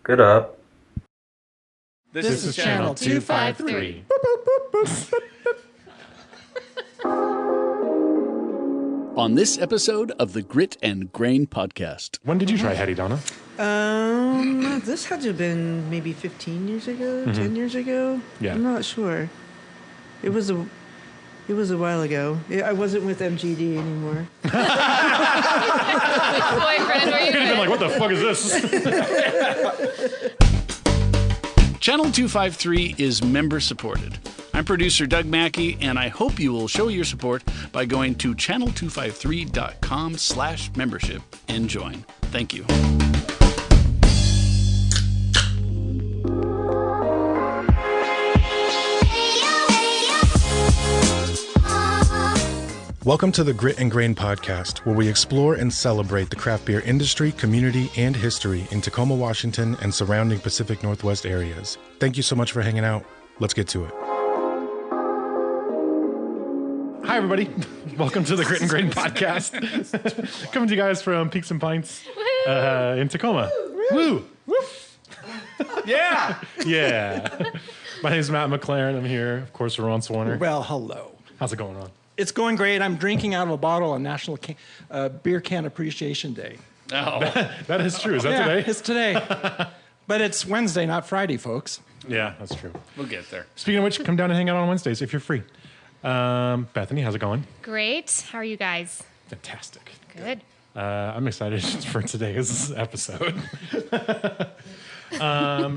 Good up. This is channel 253. On this episode of the Grit and Grain podcast. When did you try Heady, Donna? This had to have been maybe 15 years ago, 10 years ago. Yeah. I'm not sure. It was a while ago. I wasn't with MGD anymore. Boyfriend, were you I'm like, what the fuck is this? Channel 253 is member supported. I'm producer Doug Mackey, and I hope you will show your support by going to channel253.com/membership and join. Thank you. Welcome to the Grit and Grain podcast, where we explore and celebrate the craft beer industry, community, and history in Tacoma, Washington, and surrounding Pacific Northwest areas. Thank you so much for hanging out. Let's get to it. Hi, everybody. Welcome to the Grit and Grain podcast. Coming to you guys from Peaks and Pints in Tacoma. Woo! Woo! Yeah! Yeah. My name is Matt McLaren. I'm here. Of course, we're on Swarner. Well, hello. How's it going on? It's going great. I'm drinking out of a bottle on National Beer Can Appreciation Day. Oh, That is true. Is that today? It's today. But it's Wednesday, not Friday, folks. Yeah, that's true. we'll get there. Speaking of which, come down and hang out on Wednesdays if you're free. Bethany, how's it going? Great. How are you guys? Fantastic. Good. I'm excited for today's episode. Yeah,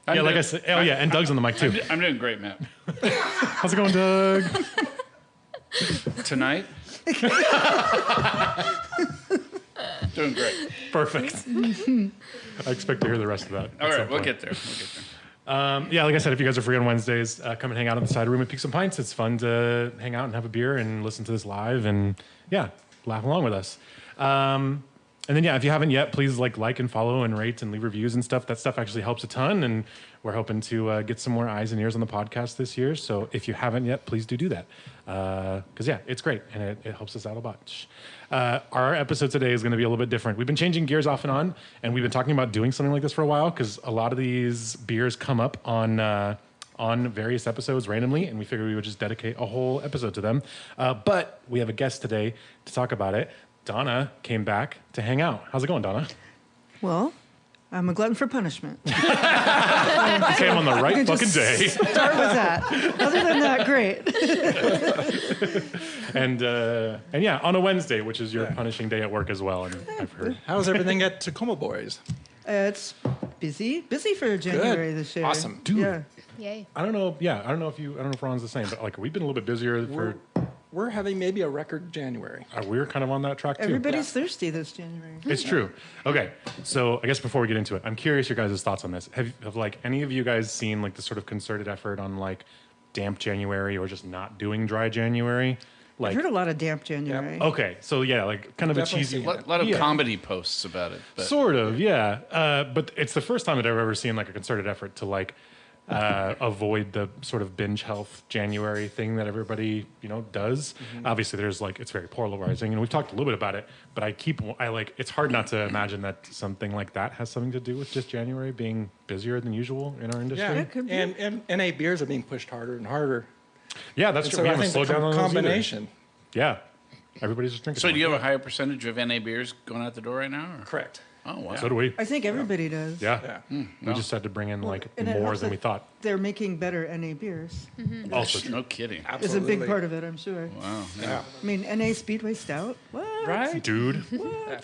like I said, oh yeah, and Doug's on the mic too. I'm doing great, Matt. How's it going, Doug? Tonight? Doing great. Perfect. I expect to hear the rest of that. All at some right, we'll point. get there. Yeah, like I said, if you guys are free on Wednesdays, come and hang out in the side room at Peaks and Pints. It's fun to hang out and have a beer and listen to this live and, yeah, laugh along with us. And then, yeah, if you haven't yet, please like and follow and rate and leave reviews and stuff. That stuff actually helps a ton, and we're hoping to get some more eyes and ears on the podcast this year. So if you haven't yet, please do that. Because, yeah, it's great, and it helps us out a bunch. Our episode today is going to be a little bit different. We've been changing gears off and on, and we've been talking about doing something like this for a while because a lot of these beers come up on various episodes randomly, and we figured we would just dedicate a whole episode to them. But we have a guest today to talk about it. Donna came back to hang out. How's it going, Donna? Well, I'm a glutton for punishment. You came on the right fucking day. Start with that. Other than that, great. And yeah, on a Wednesday, which is your punishing day at work as well, and I've heard. How's everything at Tacoma Boys? It's busy for January this year. Awesome. Dude, Yeah. Yay. I don't know if Ron's the same, but like we've been a little bit busier We're having maybe a record January. we're kind of on that track too. Everybody's thirsty this January. It's true. Okay, so I guess before we get into it, I'm curious your guys' thoughts on this. Have like any of you guys seen like the sort of concerted effort on like damp January or just not doing dry January? Like, I've heard a lot of damp January. okay, so yeah, like kind of Definitely a cheesy. seen A lot of comedy posts about it. But Sort of, yeah. But it's the first time that I've ever seen like a concerted effort to like avoid the sort of binge health January thing that everybody, does. Obviously there's like, it's very polarizing and we've talked a little bit about it, but it's hard not to imagine that something like that has something to do with just January being busier than usual in our industry. Yeah, it could be. and NA beers are being pushed harder and harder. Yeah, that's And true. so We I haven't think slowed the down on those either. combination. Yeah. Everybody's just drinking. So do more. you have a higher percentage of NA beers going out the door right now? Or? Correct. Oh, wow. So do we. I think everybody does. Yeah. Yeah. We just had to bring in like And it more helps than that we thought. They're making better NA beers. Also true. No kidding. It's a Absolutely. big part of it, I'm sure. Wow. Yeah. I mean, NA Speedway Stout? What? Right? Dude,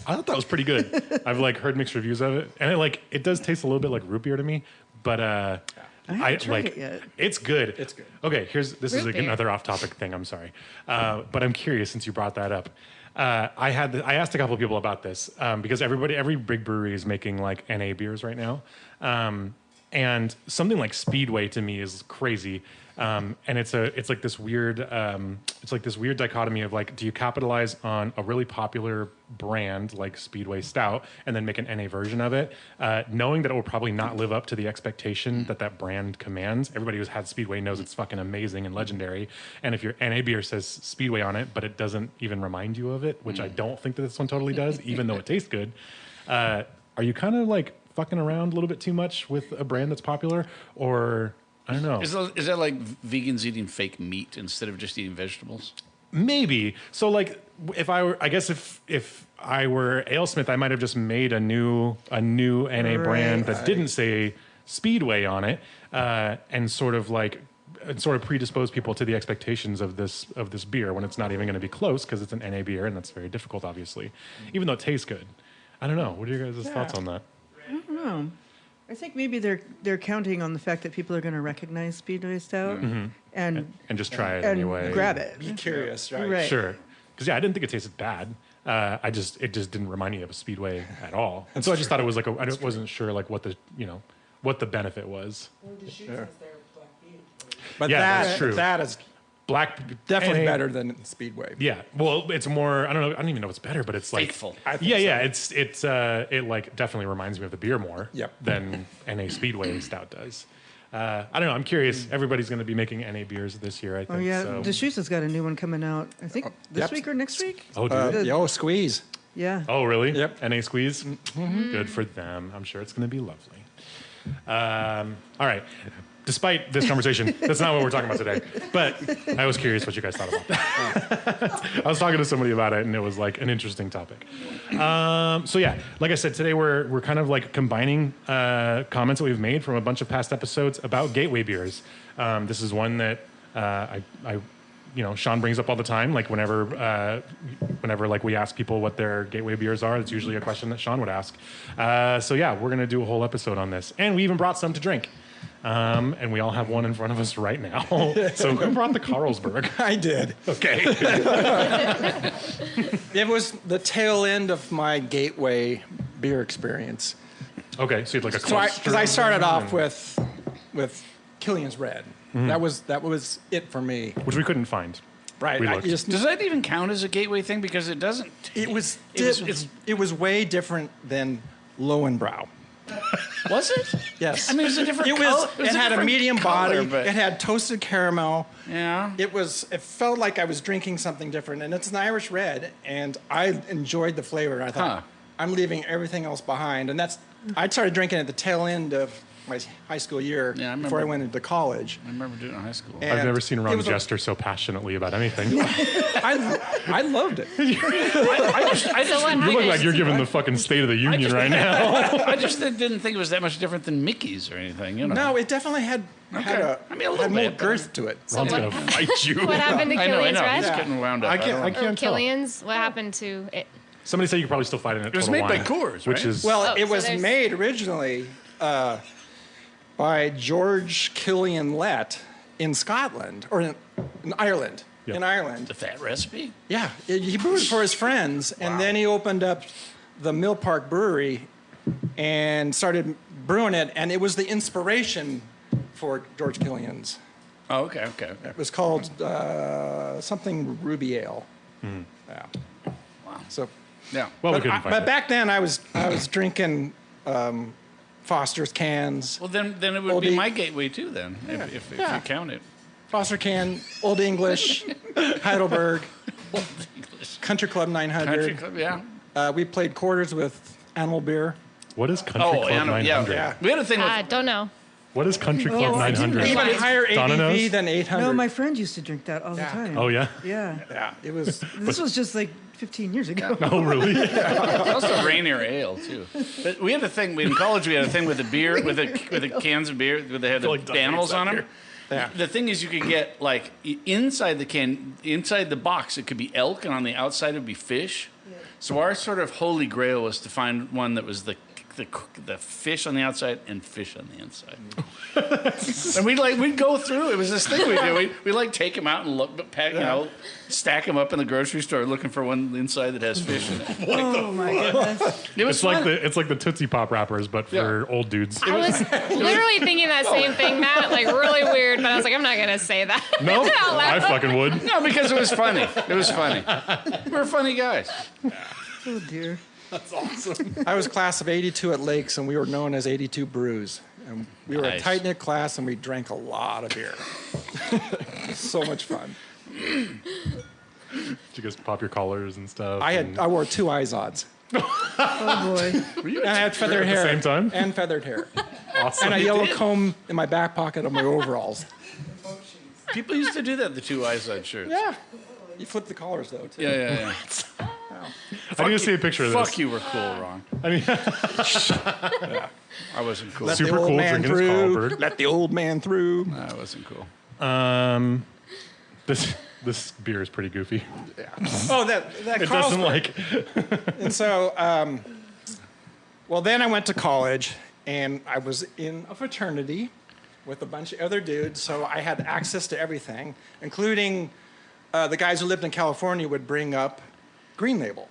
I thought that was pretty good. I've like heard mixed reviews of it, and it does taste a little bit like root beer to me, but I haven't tried it yet. It's good. It's good. Okay, this is Root beer. another off-topic thing. I'm sorry, but I'm curious since you brought that up. I asked a couple of people about this because every big brewery is making like NA beers right now, and something like Speedway to me is crazy. And it's like this weird dichotomy of like, do you capitalize on a really popular brand like Speedway Stout and then make an NA version of it, knowing that it will probably not live up to the expectation that brand commands. Everybody who's had Speedway knows it's fucking amazing and legendary. And if your NA beer says Speedway on it, but it doesn't even remind you of it, which I don't think that this one totally does, even though it tastes good. Are you kind of like fucking around a little bit too much with a brand that's popular, or I don't know. Is that like vegans eating fake meat instead of just eating vegetables? Maybe. So like if I were, I guess if I were AleSmith, I might have just made a new NA brand that didn't say Speedway on it, and sort of predispose people to the expectations of this beer when it's not even going to be close because it's an NA beer and that's very difficult, obviously, even though it tastes good. I don't know. What are your guys' thoughts on that? I don't know. I think maybe they're counting on the fact that people are going to recognize Speedway Stout and just try it and anyway. grab it. Be curious, right? Right. Sure. Because I didn't think it tasted bad. It just didn't remind me of a Speedway at all. And so I just thought it was like I wasn't sure like what the benefit was. But Yeah, that's true. that is Black definitely NA better than Speedway. Yeah. Well, it's more. I don't even know if it's better, but it's like Faithful. I think Yeah. so. It like definitely reminds me of the beer more. Yep. Than NA Speedway Stout does. I don't know. I'm curious. Everybody's going to be making NA beers this year, I think. Oh yeah, So. Deschutes has got a new one coming out. I think this week or next week. Oh, dude. Squeeze. Yeah. Oh, really? Yep. NA Squeeze? Good for them. I'm sure it's going to be lovely. All right. Despite this conversation, that's not what we're talking about today. But I was curious what you guys thought about that. I was talking to somebody about it, and it was like an interesting topic. So yeah, like I said, today we're kind of like combining comments that we've made from a bunch of past episodes about gateway beers. This is one that Sean brings up all the time. Like whenever like we ask people what their gateway beers are, it's usually a question that Sean would ask. So yeah, we're gonna do a whole episode on this, and we even brought some to drink. And we all have one in front of us right now. So who brought the Carlsberg? I did. Okay. It was the tail end of my gateway beer experience. Okay, so you had like a Because I started off with Killian's Red. That was it for me. which we couldn't find. Right. We I looked. just- Does that even count as a gateway thing? Because it doesn't. it was it's- it was way different than Lowenbrow. Was it? Yes. I mean, it was a different. It had a different medium color, body. but It had toasted caramel. yeah. It felt like I was drinking something different, and it's an Irish red, and I enjoyed the flavor. I thought Huh. I'm leaving everything else behind, and I started drinking at the tail end of my high school year Yeah, I before I remember. went into college. I remember doing it in high school. And I've never seen it Ron was Jester so passionately about anything. I loved it. I just You look like you're giving the fucking State of the Union right now. I just didn't think it was that much different than Mickey's or anything. You know. No, it definitely had I mean, a little had more bit, but- girth to it. Ron's gonna fight you. What happened to I know. Killian's Red? He's getting wound up. I can't Or tell. Killian's? What happened to it? Somebody said you could probably still find it at It was Total made by Wine, Coors, which right? is Well, Oh, it so was there's- made originally by George Killian Lett in Scotland, or in Ireland. Yep. In Ireland. The fat recipe. Yeah, he brewed it for his friends, and then he opened up the Mill Park Brewery and started brewing it, and it was the inspiration for George Killian's. Oh, okay. It was called something Ruby Ale. Yeah. Wow. So, Yeah. well, we but, couldn't I- find but it. back then I was drinking Foster's cans. Well, then it would Old be E- my gateway too. Then, if you count it. Foster can, Old English, Heidelberg, Country Club 900. Country Club. Yeah. We played quarters with Animal Beer. What is Country Oh, Club yeah, 900? yeah. We had a thing with. Don't know. What is Country Club I do 900? know. Even Right. higher Donna ABV knows? than 800. No, my friend used to drink that all the time. Oh yeah. Yeah. Yeah, it was. This was just like 15 years ago. Oh really? Also Rainier Ale too. But we had a thing in college. We had a thing with the beer, with the cans of beer, where they had the like Doug animals hates that on them. beer. Yeah. The thing is, you could get like inside the can, inside the box, it could be elk, and on the outside it would be fish. So our sort of holy grail was to find one that was the fish on the outside and fish on the inside. And we'd go through. It was this thing we do. We like take them out and look, pack, stack them up in the grocery store, looking for one inside that has fish in it. Oh my goodness. It was fun. It's like the Tootsie Pop wrappers, but for old dudes. I was literally thinking that same thing, Matt. Like really weird, but I was like, I'm not gonna say that. No, out loud. I fucking would. No, because it was funny. It was funny. We're funny guys. Oh dear. I was class of 82 at Lakes, and we were known as 82 Brews. And we were a Nice. tight-knit class, and we drank a lot of beer. So much fun. Did you guys pop your collars and stuff? I wore 2 Izods. Oh boy. And I had feathered hair. At the same time? And feathered hair. Awesome. And a yellow comb in my back pocket of my overalls. People used to do that, the two eyes on shirts. Yeah. You flip the collars, though, too. Yeah. I need to see a picture of this. Fuck, you were cool, Ron. I mean, I wasn't cool. Let Super the old cool man drinking his through. Carlsberg. Let the old man through. I wasn't cool. this beer is pretty goofy. Oh, that It Carlsberg. doesn't like. And so, well, then I went to college, and I was in a fraternity with a bunch of other dudes, so I had access to everything, including the guys who lived in California would bring up Green Label.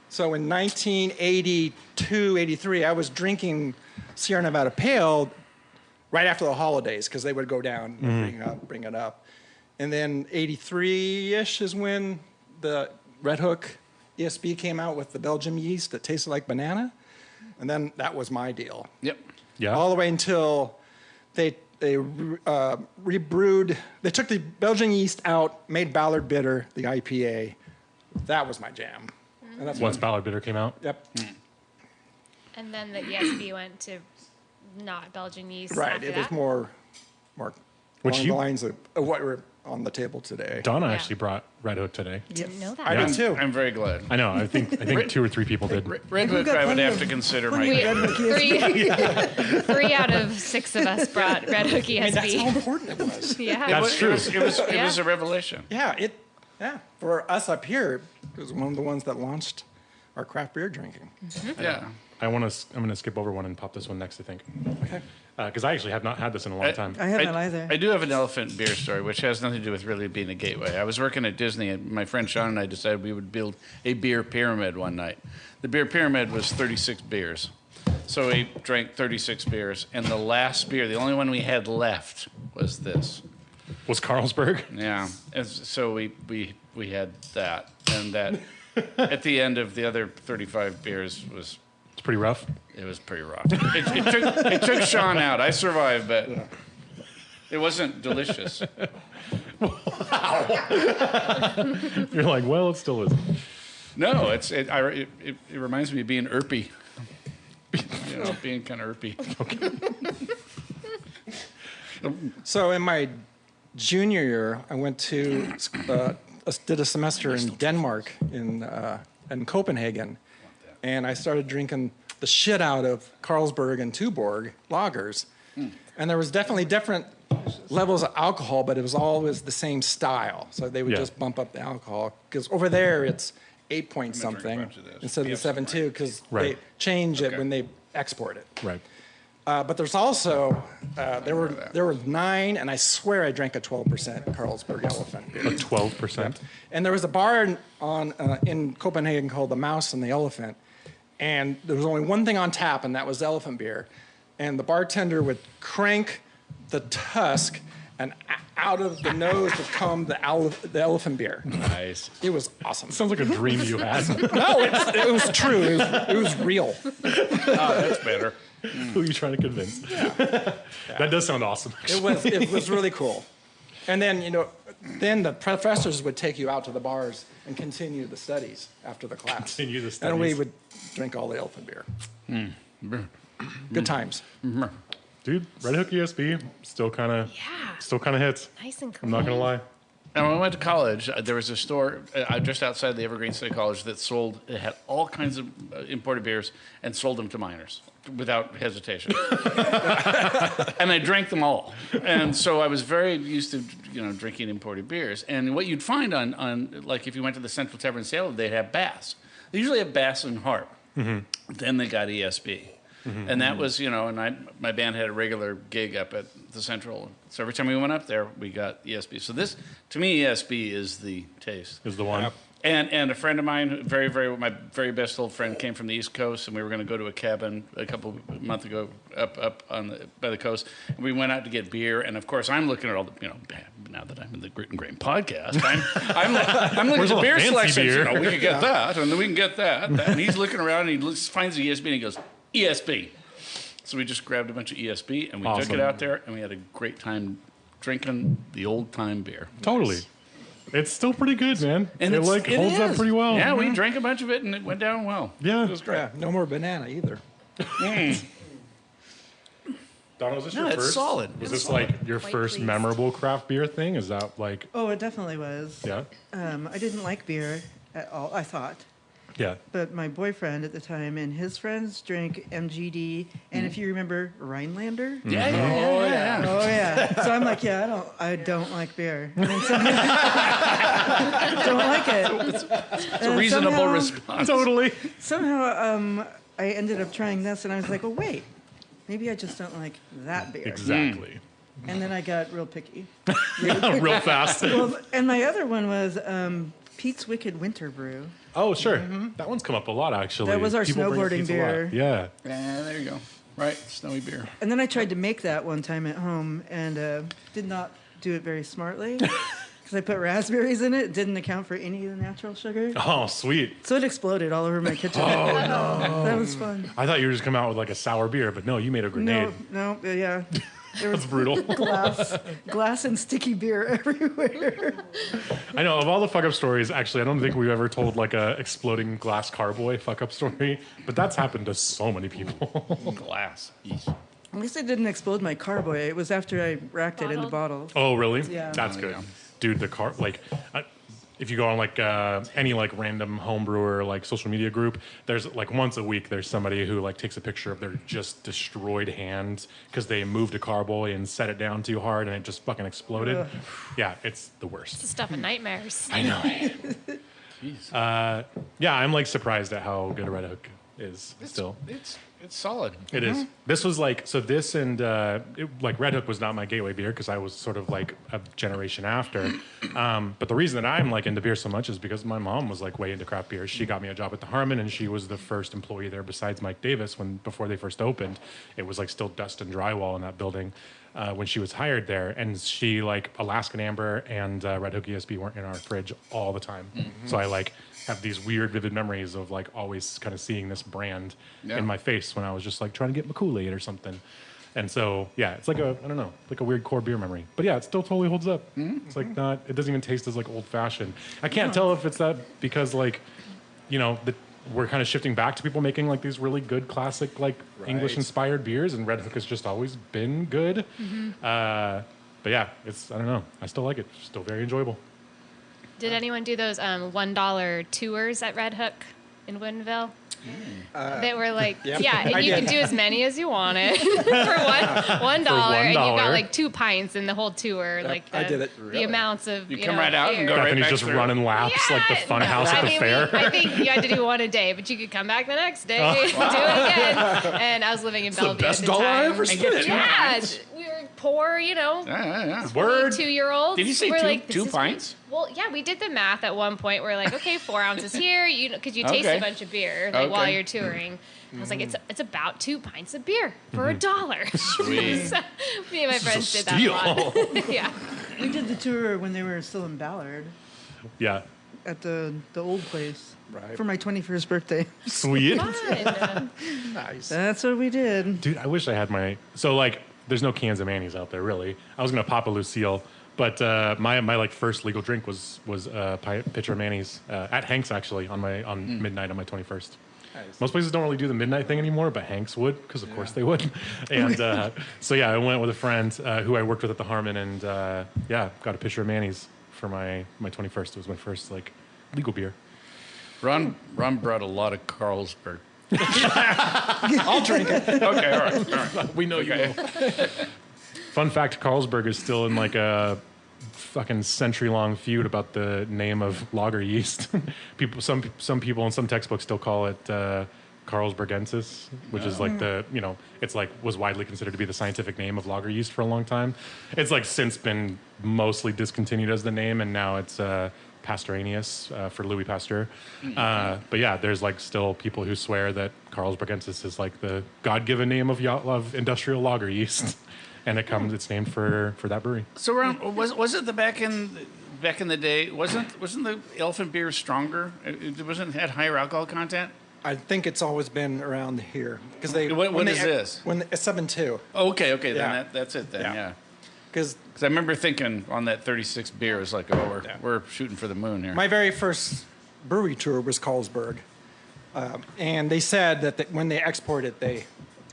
So in 1982, 83, I was drinking Sierra Nevada Pale right after the holidays because they would go down and bring it up. And then 83-ish is when the Red Hook ESB came out with the Belgium yeast that tasted like banana. And then that was my deal. Yep. Yeah. All the way until they rebrewed. They took the Belgian yeast out, made Ballard Bitter, the IPA. That was my jam. And that's Once when, Ballard Bitter came out. Yep. And then the ESB went to not Belgian yeast. Right. After It was that. more Which along you- the lines of what were on the table today. Donna Yeah. actually brought Red Hook today. Didn't know that. I did too. I'm very glad. I know. I think 2 or 3 people did. Red Hook, got I would plenty have of- to consider We, my. three out of 6 of us brought Red Hook ESB. I mean, that's how important it was. Yeah. That's true. It was a revelation. Yeah, for us up here, it was one of the ones that launched our craft beer drinking. Yeah. I'm going to skip over one and pop this one next, I think. Okay. Because I actually have not had this in a long time. I haven't either. I do have an elephant beer story, which has nothing to do with really being a gateway. I was working at Disney, and my friend Sean and I decided we would build a beer pyramid one night. The beer pyramid was 36 beers. So we drank 36 beers, and the last beer, the only one we had left, was this. Was Carlsberg? Yeah. And so we had that, and that at the end of the other 35 beers was. It's pretty rough. It was pretty rough. It took Sean out. I survived, but it wasn't delicious. You're like, well, it still isn't. No, it reminds me of being irpy. Being kind of irpy. So in my junior year, I went to did a semester in Denmark in Copenhagen, and I started drinking the shit out of Carlsberg and Tuborg lagers, and there was definitely different levels of alcohol, but it was always the same style. So they would Yeah. just bump up the alcohol because over there it's 8 point I'm gonna drink a something bunch of this. instead of You the have some, 7.2 because Right. they change it Okay. when they export it. Right. But there's also there were 9, and I swear I drank a 12% Carlsberg Elephant beer. 12%. And there was a bar in Copenhagen called the Mouse and the Elephant, and there was only one thing on tap, and that was elephant beer. And the bartender would crank the tusk, and out of the nose would come the elephant beer. Nice. It was awesome. Sounds like a dream you had. No, it was true. It was real. That's better. Who are you trying to convince? That does sound awesome. It was really cool. And then, then the professors would take you out to the bars and continue the studies after the class. Continue the And we studies. would drink all the elephant beer. Good times. Dude, Red Hook ESB still kind of hits. Nice and I'm clean. not going to lie. And when I went to college, there was a store just outside the Evergreen State College that had all kinds of imported beers and sold them to minors without hesitation. And I drank them all. And so I was very used to, drinking imported beers. And what you'd find on like if you went to the Central Tavern Salem, they'd have bass. They usually have bass and harp. Then they got ESB. And that was, my band had a regular gig up at the Central. So every time we went up there, we got ESB. So this, to me, ESB is the taste. Is the one. Yep. And a friend of mine, my very best old friend, came from the East Coast, and we were going to go to a cabin a couple months ago up by the coast. And we went out to get beer, and of course I'm looking at all the now that I'm in the Grit and Grain podcast, I'm looking Where's at all the beer the fancy selections. beer? We could get that, and then we can get that. And he's looking around, and he finds the ESB, and he goes ESB. So we just grabbed a bunch of ESB, and we took Awesome. it out there, and we had a great time drinking the old time beer. Totally. It's still pretty good, man. And it like holds up pretty well. Yeah, we drank a bunch of it and it went down well. Yeah. It was great. Yeah, no more banana either. Donna, was this No, your it's first? solid. Was It's this like your Quite first pleased. memorable craft beer thing? Is that like, Oh, it definitely was. yeah? I didn't like beer at all, I thought. Yeah. But my boyfriend at the time and his friends drank MGD, and if you remember Rhinelander. Yeah. Oh yeah. So I'm like, yeah, I don't like beer. And then somehow, don't like it. It's a reasonable response. Totally. Somehow, I ended up trying this, and I was like, oh wait, maybe I just don't like that beer. Exactly. And then I got real picky. Real fast. Well, and my other one was Pete's Wicked Winter Brew. Oh, sure. That one's come up a lot, actually. That was our People bring up snowboarding Pete's a lot. beer. Yeah. Yeah, there you go. Right, snowy beer. And then I tried to make that one time at home and did not do it very smartly because I put raspberries in it. It didn't account for any of the natural sugar. Oh, sweet. So it exploded all over my kitchen. Oh, no. That was fun. I thought you were just coming out with like a sour beer, but no, you made a grenade. Yeah. There That's was brutal. glass and sticky beer everywhere. I know, of all the fuck up stories, actually, I don't think we've ever told like a exploding glass carboy fuck up story, but that's happened to so many people. Glass. At least it didn't explode my carboy. It was after I racked it into bottles. Oh, really? Yeah. That's There you good. go. Dude, the car, like, if you go on like any like random homebrewer like social media group, there's like once a week there's somebody who like takes a picture of their just destroyed hand because they moved a carboy and set it down too hard and it just fucking exploded. Yeah, it's the worst. It's the stuff of nightmares. I know. Jeez. Yeah, I'm like surprised at how good a Red Hook is still. It's solid. It is. This was like, so this and like Red Hook was not my gateway beer because I was sort of like a generation after. But the reason that I'm like into beer so much is because my mom was like way into craft beer. She got me a job at the Harmon and she was the first employee there besides Mike Davis before they first opened. It was like still dust and drywall in that building when she was hired there. And she like Alaskan Amber and Red Hook ESB weren't in our fridge all the time. So I like have these weird vivid memories of like always kind of seeing this brand in my face when I was just like trying to get my Kool-Aid or something. And so, yeah, it's like I don't know, like a weird core beer memory. But yeah, it still totally holds up. It's like it doesn't even taste as like old fashioned. I can't tell if it's that because like, you know, we're kind of shifting back to people making like these really good classic like English inspired beers and Red Hook has just always been good. But yeah, I don't know. I still like it. Still very enjoyable. Did anyone do those $1 tours at Red Hook in Woodinville? They were like, yeah, and you can do as many as you wanted for $1, and you got like 2 pints in the whole tour. Like I did it. the amounts of You come right out and beer. go right Bethany's back just through. running laps like the fun house at the fair. I think you had to do one a day, but you could come back the next day, do it again. And I was living in Bellevue best at the dollar I time. ever spent. Yeah, we were poor, Yeah. Word. 2-year-olds. Did you say We're two- like, this two is pints? Well, yeah, we did the math at one point. We're like, okay, 4 ounces here, because you taste Okay. a bunch of beer like while Okay. you're touring. I was like, it's about 2 pints of beer for $1. Sweet. So, me and my friends did that a steal. lot. Yeah. We did the tour when they were still in Ballard Yeah. at the old place Right. for my 21st birthday. Sweet. Fun. Nice. That's what we did. Dude, I wish I had so like there's no cans of Manny's out there really. I was gonna pop a Lucille, but my like first legal drink was a pitcher of Manny's at Hank's actually on midnight on my 21st. Nice. Most places don't really do the midnight thing anymore, but Hank's would because of course they would. And so yeah, I went with a friend who I worked with at the Harmon, and yeah, got a pitcher of Manny's for my 21st. It was my first like legal beer. Ron brought a lot of Carlsberg. I'll drink it. Okay, all right. We know you will. Fun fact, Carlsberg is still in like a fucking century-long feud about the name of lager yeast. Some people in some textbooks still call it Carlsbergensis, which is like it's like was widely considered to be the scientific name of lager yeast for a long time. It's like since been mostly discontinued as the name, and now it's Pasteuranius for Louis Pasteur. But yeah, there's like still people who swear that Carlsbergensis is like the God-given name of industrial lager yeast. And it's named for that brewery. So, Ron, was it back in the day? Wasn't the elephant beer stronger? It had higher alcohol content. I think it's always been around here because they. What when is they- this? When it's 7.2. Okay. Yeah. Then that's it. Then Yeah. yeah. Because I remember thinking on that 36 beer, it was like, oh, we're shooting for the moon here. my very first brewery tour was Carlsberg. And they said that when they export it, they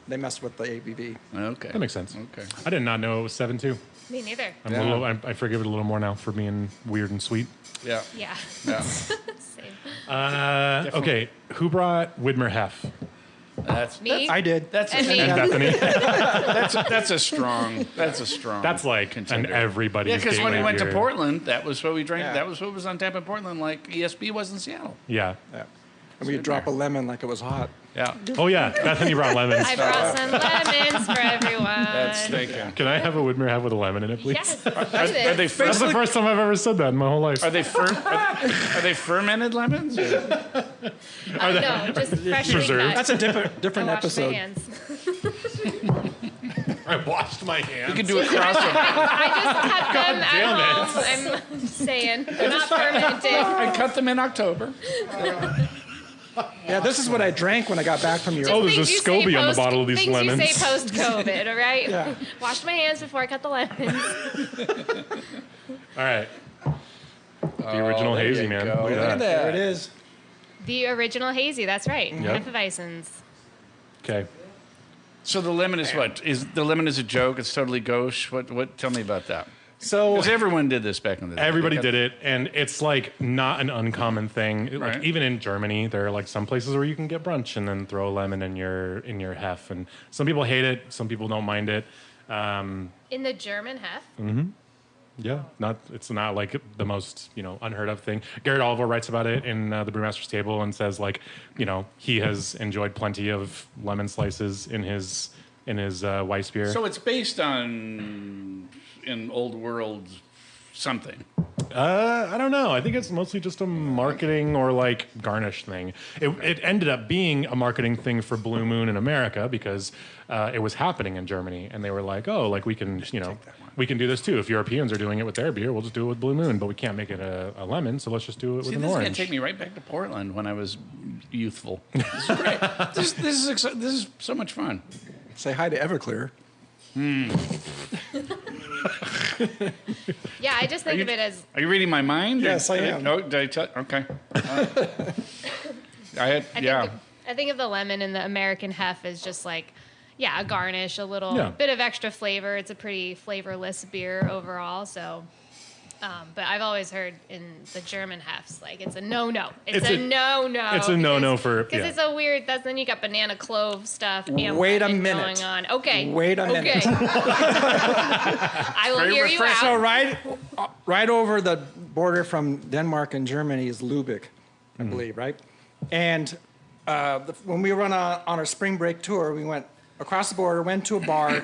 messed with the ABV. Okay. That makes sense. Okay. I did not know it was 7.2. Me neither. I forgive it a little more now for being weird and sweet. Yeah. Yeah. Yeah. Same. Okay, who brought Widmer Hefe? Me. I did. That's And me. And Bethany. that's a strong. That's like contender. an everybody's Yeah, because when we gateway went to beer. Portland, that was what we drank. Yeah. That was what was on tap in Portland, like ESB was in Seattle. Yeah. Yeah. And we'd drop a lemon like it was hot. Yeah. Oh yeah, Bethany brought lemons. I brought some lemons for everyone. That's thinking. Can I have a Widmer Hefe with a lemon in it, please? Yes. Are they That's the first time I've ever said that in my whole life. Are they fermented lemons? Or? No, just freshly Preserved? cut. That's a different I washed episode. my hands. I washed my hands. We could do a crossover. I just cut them at home. I'm saying they're not fermented. I cut them in October. Yeah, this is what I drank when I got back from Europe. Oh, there's a Things you say SCOBY on the bottle of these things lemons. you say post-COVID, all right? Yeah. Washed my hands before I cut the lemons. All right. The original there hazy, you man. go. Look at Look at that. There it is. The original hazy, that's right. Yep. Hefeweizens. Okay. So the lemon is what? Is the lemon is a joke? It's totally gauche. What? Tell me about that. So Because everyone did this back in the day. Everybody did it, and it's like not an uncommon thing. Like Right. even in Germany, there are like some places where you can get brunch and then throw a lemon in your hef. And some people hate it, some people don't mind it. In the German hef? Yeah, it's not like the most unheard of thing. Garrett Oliver writes about it in the Brewmaster's Table and says like he has enjoyed plenty of lemon slices in his Weiss beer. So it's based on an old world something. I don't know. I think it's mostly just a marketing or like garnish thing. It ended up being a marketing thing for Blue Moon in America because it was happening in Germany, and they were like, "Oh, like we can, we can do this too. If Europeans are doing it with their beer, we'll just do it with Blue Moon, but we can't make it a lemon, so let's just do it with See, an this is orange." gonna take me right back to Portland when I was youthful. This is great. this is so much fun. say hi to Everclear. Yeah, I just think of it as Are you reading my mind? Yes, I am. Oh, did I tell? Okay. I think of the lemon in the American hef as just like, a garnish, a little Yeah. bit of extra flavor. It's a pretty flavorless beer overall. So, but I've always heard in the German hefs, like it's a no-no. It's a no-no. It's a no-no for because it's a weird. Then you got banana clove stuff. And Wait a lemon minute. Going on. Okay. Wait a minute. Okay. I will Very hear you refreshing. out. So right over the border from Denmark and Germany is Lübeck, I believe, right? And when we were on our spring break tour, we went across the border, went to a bar,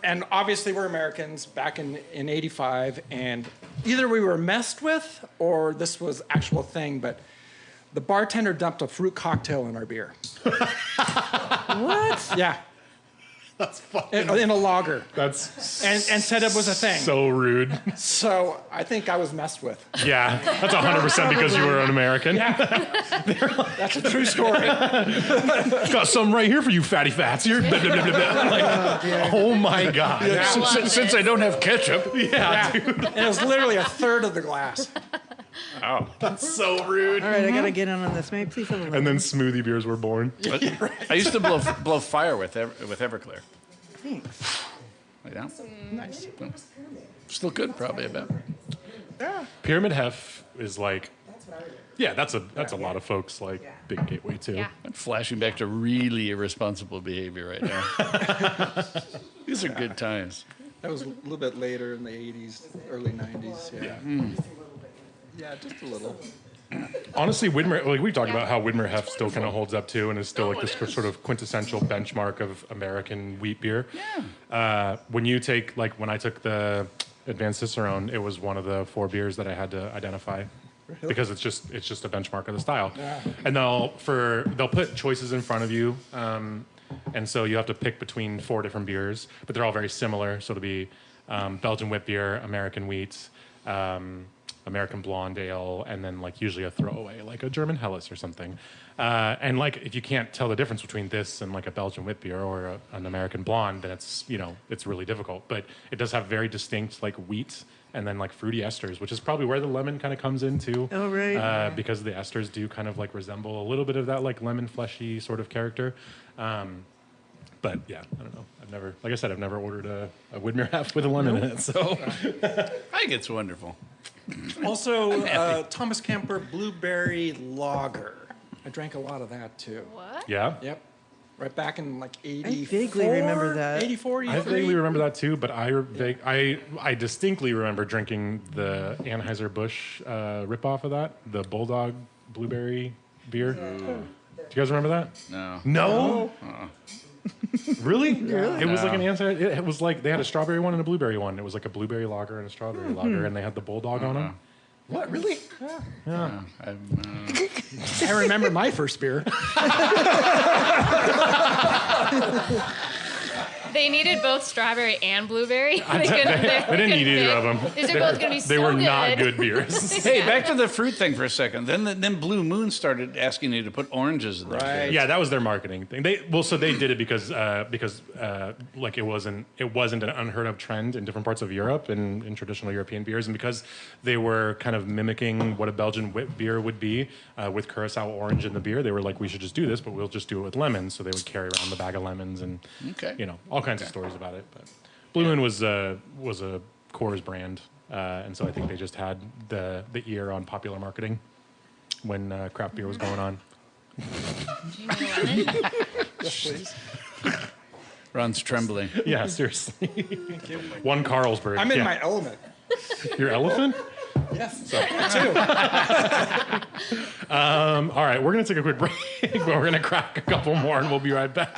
and obviously we're Americans back in '85, and either we were messed with or this was actual thing, but the bartender dumped a fruit cocktail in our beer. What? Yeah. That's fucking. In a lager. That's And said it was a thing. so rude. So I think I was messed with. Yeah, that's 100% because you were an American. That's a true story. Got some right here for you, fatty fats. You're blah, blah, blah, blah. Like, oh my god. I love since I don't have ketchup. Yeah, dude. And it was literally a third of the glass. Oh. That's so rude. All right, I gotta get in on this. May I please have a And then smoothie beers were born. I used to blow fire with Everclear. Thanks. Like that. Nice. Still good, probably, I bet. Pyramid Hef is like, yeah, that's a lot of folks like big gateway too. Yeah. I'm flashing back to really irresponsible behavior right now. These are good times. That was a little bit later in the 80s, early 90s. Yeah. Yeah, just a little. Honestly, Widmer, like we talked about how Widmer Hef still kind of holds up too, and is still like this sort of quintessential benchmark of American wheat beer. Yeah. When you take when I took the Advanced Cicerone, it was one of the 4 beers that I had to identify. Because it's just a benchmark of the style, and they'll put choices in front of you, and so you have to pick between 4 different beers, but they're all very similar. So it'll be Belgian wheat beer, American wheat, American blonde ale, and then like usually a throwaway, like a German Helles or something. And like if you can't tell the difference between this and like a Belgian wit beer or an American blonde, then it's it's really difficult. But it does have very distinct like wheat and then like fruity esters, which is probably where the lemon kind of comes into. Oh, right. Because the esters do kind of like resemble a little bit of that like lemon fleshy sort of character. But yeah, I don't know. I've never ordered a Widmer Hefe with a lemon in it. So I think it's wonderful. Also, Thomas Kemper Blueberry Lager. I drank a lot of that too. What? yeah. Yep. Right back in like 84. I vaguely remember that. 84, I vaguely remember that too, but I distinctly remember drinking the Anheuser-Busch ripoff of that, the Bulldog Blueberry beer. Do you guys remember that? No. No? Really? Really? It was like an answer. It was like they had a strawberry one and a blueberry one. It was like a blueberry lager and a strawberry lager, and they had the Bulldog on them. What, really? Yeah. I remember my first beer. They needed both strawberry and blueberry. They didn't need either of them. These are both going to be so They were good. not good beers. Hey, back to the fruit thing for a second. Then Blue Moon started asking you to put oranges in there. Right. Yeah, that was their marketing thing. They did it because like it wasn't an unheard of trend in different parts of Europe and in traditional European beers, and because they were kind of mimicking what a Belgian wit beer would be with Curacao orange in the beer. They were like, we should just do this, but we'll just do it with lemons. So they would carry around the bag of lemons and all kinds of stories about it. But Blue Moon was a Coors brand, and so I think they just had the ear on popular marketing when craft beer was going on. Do you need a lemon? Yes, please. Ron's trembling. Yeah, seriously. One Carlsberg. I'm in my element. Your elephant? Yes. All right, we're going to take a quick break, but we're going to crack a couple more, and we'll be right back.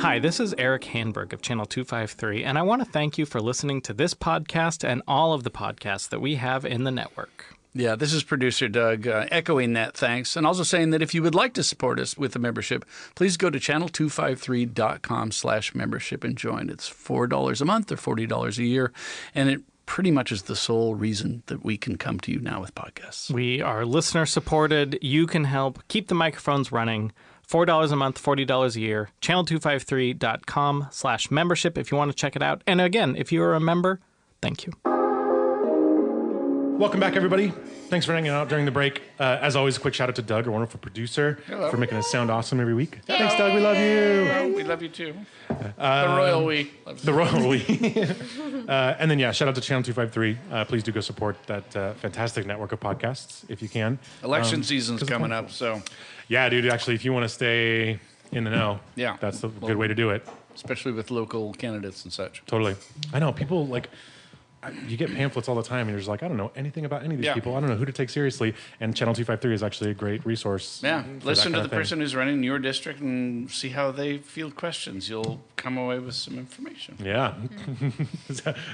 Hi, this is Eric Hanberg of Channel 253, and I want to thank you for listening to this podcast and all of the podcasts that we have in the network. Yeah, this is producer Doug echoing that thanks, and also saying that if you would like to support us with a membership, please go to channel253.com/membership and join. It's $4 a month or $40 a year, and it pretty much is the sole reason that we can come to you now with podcasts. We are listener supported. You can help keep the microphones running. $4 a month, $40 a year. Channel253.com/membership if you want to check it out. And again, if you are a member, thank you. Welcome back, everybody. Thanks for hanging out during the break. As always, a quick shout out to Doug, our wonderful producer, for making us sound awesome every week. Thanks, Doug. We love you. Oh, we love you too. The royal we. The royal we. And then, shout out to Channel 253. Please do go support that fantastic network of podcasts if you can. Election season's coming up, so. Yeah, dude. Actually, if you want to stay in the know, Yeah. that's a good way to do it. Especially with local candidates and such. Totally. I know people like. You get pamphlets all the time, and you're just like, I don't know anything about any of these people. I don't know who to take seriously. And Channel 253 is actually a great resource. Yeah, listen to the thing. person who's running your district and see how they field questions. You'll come away with some information. Yeah.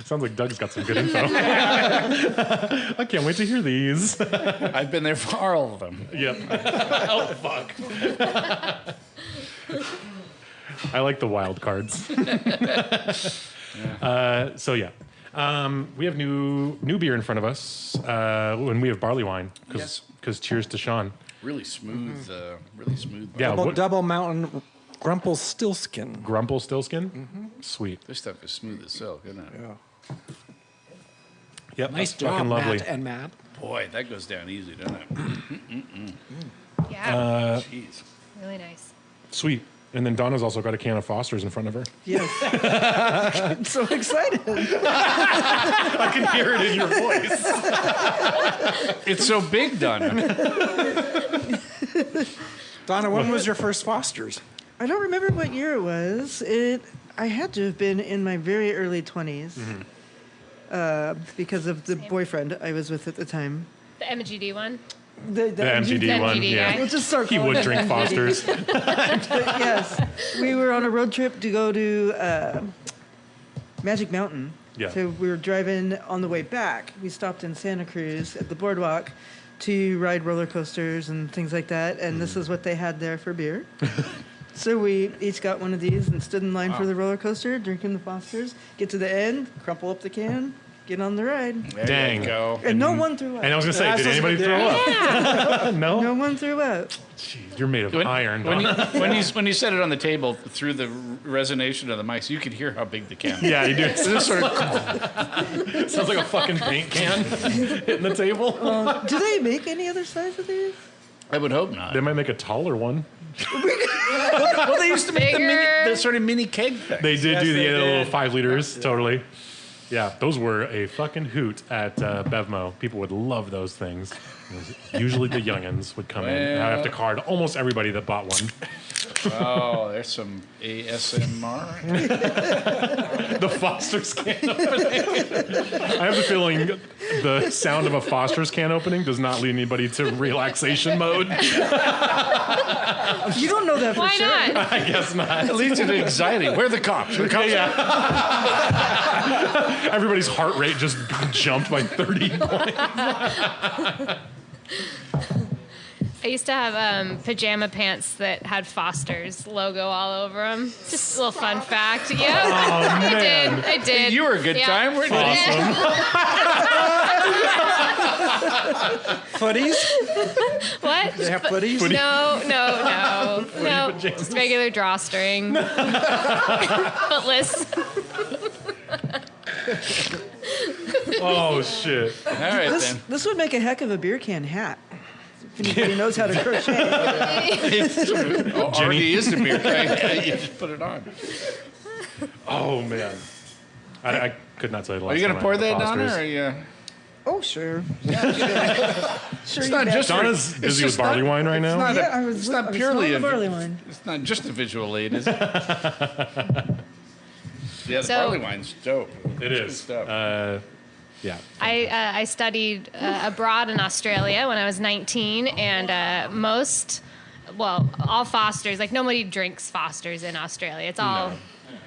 Sounds like Doug's got some good info. I can't wait to hear these. I've been there for all of them. Yep. Oh, fuck. I like the wild cards. We have new beer in front of us, and we have barley wine. Because cheers to Sean. Really smooth, Yeah. Double Mountain Grumple Stillskin. Grumple Stillskin? Mm-hmm. Sweet. This stuff is smooth as silk, isn't it? Yeah. Yep. Nice that's job, fucking lovely. Matt and Matt. Boy, that goes down easy, doesn't it? Yeah. Jeez. Really nice. Sweet. And then Donna's also got a can of Foster's in front of her. Yes. I'm so excited. I can hear it in your voice. It's so big, Donna. Donna, when was your first Foster's? I don't remember what year it was. I had to have been in my very early 20s because of the boyfriend I was with at the time. The MGD one? The MGD one, MGD yeah. guy. We'll just start He calling would it drink MGD. Foster's. But yes, we were on a road trip to go to Magic Mountain. Yeah. So we were driving on the way back. We stopped in Santa Cruz at the boardwalk to ride roller coasters and things like that. And this is what they had there for beer. So we each got one of these and stood in line for the roller coaster, drinking the Foster's. Get to the end, crumple up the can, get on the ride. There Dang. you go. And no one threw up. And I was going to say, did anybody throw up? No? No one threw up. Jeez, you're made of iron. When you set it on the table through the resonation of the mics, you could hear how big the can. Yeah, you do. This sort of Sounds like a fucking paint can hitting the table. Do they make any other size of these? I would hope not. They might make a taller one. Well, they used to make Bigger. the sort of mini keg thing. They did do the they little did. 5 liters, totally. Yeah, those were a fucking hoot at Bevmo. People would love those things. Usually the youngins would come in. And I'd have to card almost everybody that bought one. Oh, there's some ASMR. The Foster's can opening. I have the feeling the sound of a Foster's can opening does not lead anybody to relaxation mode. You don't know that for Why sure. not? I guess not. It leads you to anxiety. Where are the cops? Where are the cops? Yeah. Everybody's heart rate just jumped by 30 points. I used to have pajama pants that had Foster's logo all over them. Just a little fun fact. Yeah, man. I did. You were a good Yeah. time, weren't you? Footies? What? They have footies? No. Just regular drawstring. Footless. Oh, shit. All right, This, then. this would make a heck of a beer can hat. If anybody knows how to crochet. Already is the beer can. You just put it on. Oh, man. I could not say the last Are you going to time I pour had that, Donna? Foster's. Or are you... Oh, sure. Sure, It's you not bet. just Donna's it's busy with just not- barley wine right now. not Yeah, I was, It's not I was purely smelling the a- barley wine. It's not just a visual aid, is it? Yeah, the So- barley wine's dope. It Good is. stuff. Yeah. I studied abroad in Australia when I was 19, and all Fosters, like nobody drinks Fosters in Australia. It's all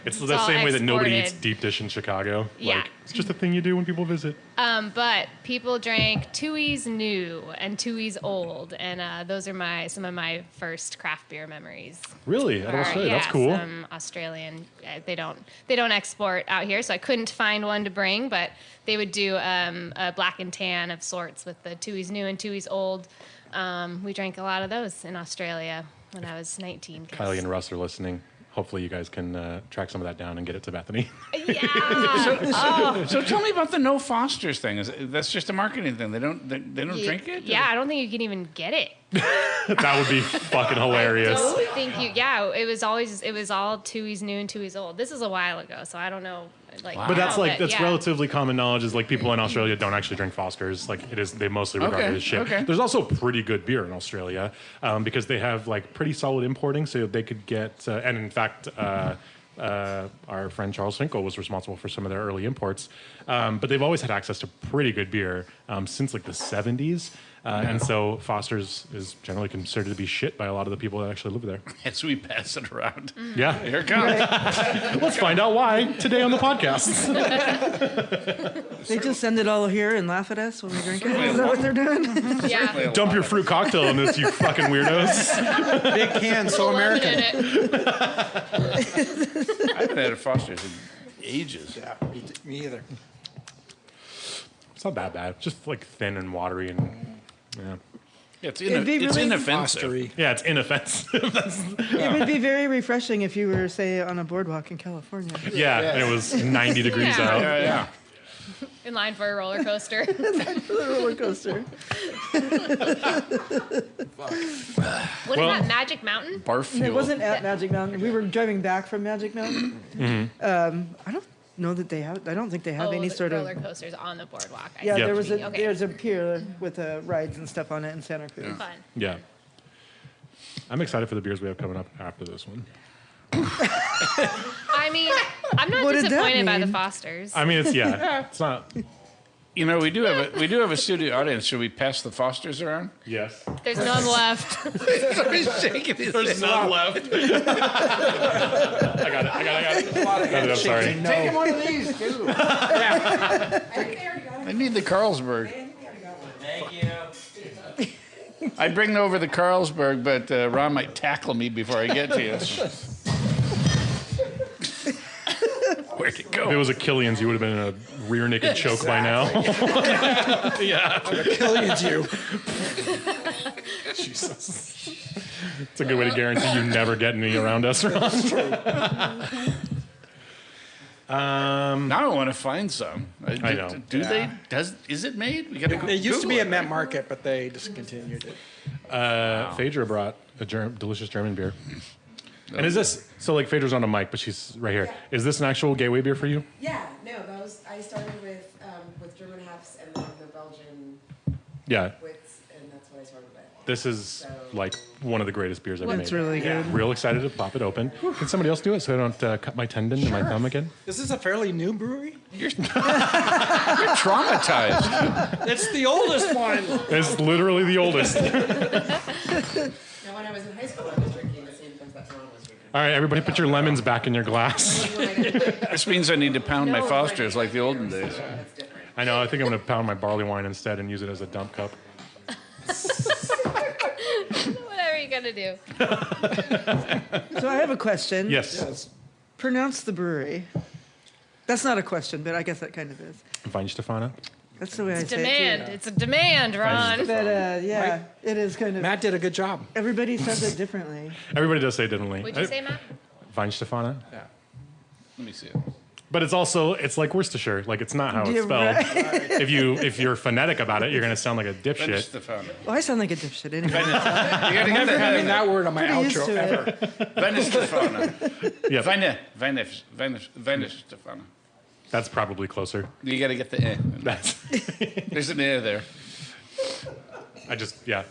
It's the all same way that nobody eats exported. deep dish in Chicago. Yeah. Like, it's just a thing you do when people visit. But people drank Tooheys New and Tooheys Old, and those are some of my first craft beer memories. Really? Out of Or, Australia? yeah, That's cool. Some Australian. They don't export out here, so I couldn't find one to bring. But they would do a black and tan of sorts with the Tooheys New and Tooheys Old. We drank a lot of those in Australia when I was 19. 'Cause- Kylie and Russ are listening. Hopefully you guys can track some of that down and get it to Bethany. Yeah. So tell me about the no Fosters thing. That's just a marketing thing. They don't drink it? Yeah, I don't think you can even get it. That would be fucking hilarious. I don't think you. Yeah, it was all Tooheys New and Tooheys Old. This is a while ago, so I don't know. Like, Wow. But that's yeah. relatively common knowledge is like people in Australia don't actually drink Fosters. Like they mostly regard it as shit. Okay. There's also pretty good beer in Australia because they have like pretty solid importing, so they could get and in fact our friend Charles Finkel was responsible for some of their early imports, but they've always had access to pretty good beer since like the 70s. And so Foster's is generally considered to be shit by a lot of the people that actually live there. And so we pass it around. Yeah. Here it comes. Let's find out why today on the podcast. They just send it all here and laugh at us when we drink it. Is that what they're doing? Yeah. Dump your fruit cocktail on this, you fucking weirdos. Big can, so Lemon American. in it. I haven't had a Foster's in ages. Yeah, me either. It's not that bad. Just like thin and watery and yeah. Yeah, it's It'd be really inoffensive. Fostery. Yeah, it's inoffensive. It would be very refreshing if you were, say, on a boardwalk in California. Yeah, and it was 90 degrees Yeah. out. Yeah. In line for a roller coaster. The roller coaster. What is that? Magic Mountain? Barf fuel. It wasn't at Magic Mountain. We were driving back from Magic Mountain. I don't know that they have. I don't think they have any the sort roller of. coasters on the boardwalk. I Yeah, see. Yep. there's a pier with rides and stuff on it in Santa Cruz. Fun. Yeah. I'm excited for the beers we have coming up after this one. I mean, I'm not What did that disappointed by the mean? Fosters. I mean, it's not. You know, we do have a studio audience. Should we pass the Fosters around? Yes. There's none left. He's shaking his There's none left. I got it. I'm sorry. Take one of these, too. I need the Carlsberg. Thank you. I'd bring over the Carlsberg, but Ron might tackle me before I get to you. Where'd it go? If it was a Killian's, you would have been in a rear naked choke by now. Yeah. Killian's you. Jesus. It's a good way to guarantee you never get any around us. Now I want to find some. I know. Is it made? We got to. It used to be at Met Market, but they discontinued it. Phaedra brought a delicious German beer. And is this, so like Phaedra's on a mic, but she's right here. Is this an actual gateway beer for you? Yeah, no, I started with German Hefes and then the Belgian Yeah. wits, and that's what I started with. This is like one of the greatest beers I've ever made. It's really good. Real excited to pop it open. Can somebody else do it so I don't cut my tendon and my thumb again? Is this a fairly new brewery? You're traumatized. It's the oldest one. It's literally the oldest. Now, when I was in high school, I was drinking the same things that Ron was drinking. All right, everybody put your lemons back in your glass. This means I need to pound my Fosters like the olden days. That's different. I know, I think I'm going to pound my barley wine instead and use it as a dump cup. Whatever you gotta do. So I have a question. Yes. Pronounce the brewery. That's not a question, but I guess that kind of is. Fine, Stefana. That's the way I say Demand. it too. It's a demand, Ron. But yeah, it is kind of. Matt did a good job. Everybody says it differently. Everybody does say it differently. What'd you say, Matt? Fine, Stefana. Yeah. Let me see it. But it's also, it's like Worcestershire. Like, it's not how it's Yeah, spelled. right. If you're phonetic about it, you're going to sound like a dipshit. Stefano. Well, I sound like a dipshit anyway. You gotta get Never having the that word on my Pretty used outro to it. ever. Venice Stefano. Yeah, Venice Stefano. that's probably closer. You gotta get the eh. That's, There's an eh there.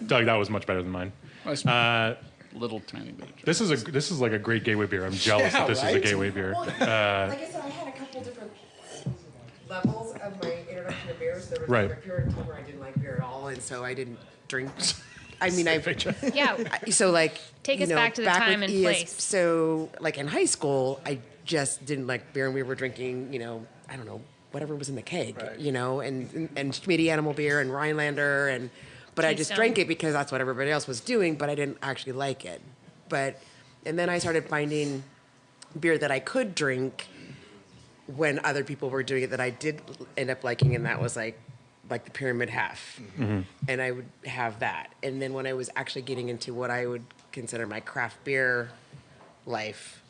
Doug, that was much better than mine. Little tiny bit. This is like a great gateway beer. I'm jealous Yeah, that this is a right? gateway beer. Well, like I said, I had a couple different levels of my introduction to beers. There was Right. like a period of time where I didn't like beer at all, and so I didn't drink. I mean, Yeah. so like Take you us know, back to the time with and place. So like in high school, I just didn't like beer, and we were drinking, I don't know, whatever was in the keg, and Schmitty Animal Beer and Rhinelander, but I just Keystone. drank it because that's what everybody else was doing, but I didn't actually like it. And then I started finding beer that I could drink when other people were doing it that I did end up liking, and that was like the Pyramid Half. Mm-hmm. And I would have that. And then when I was actually getting into what I would consider my craft beer life,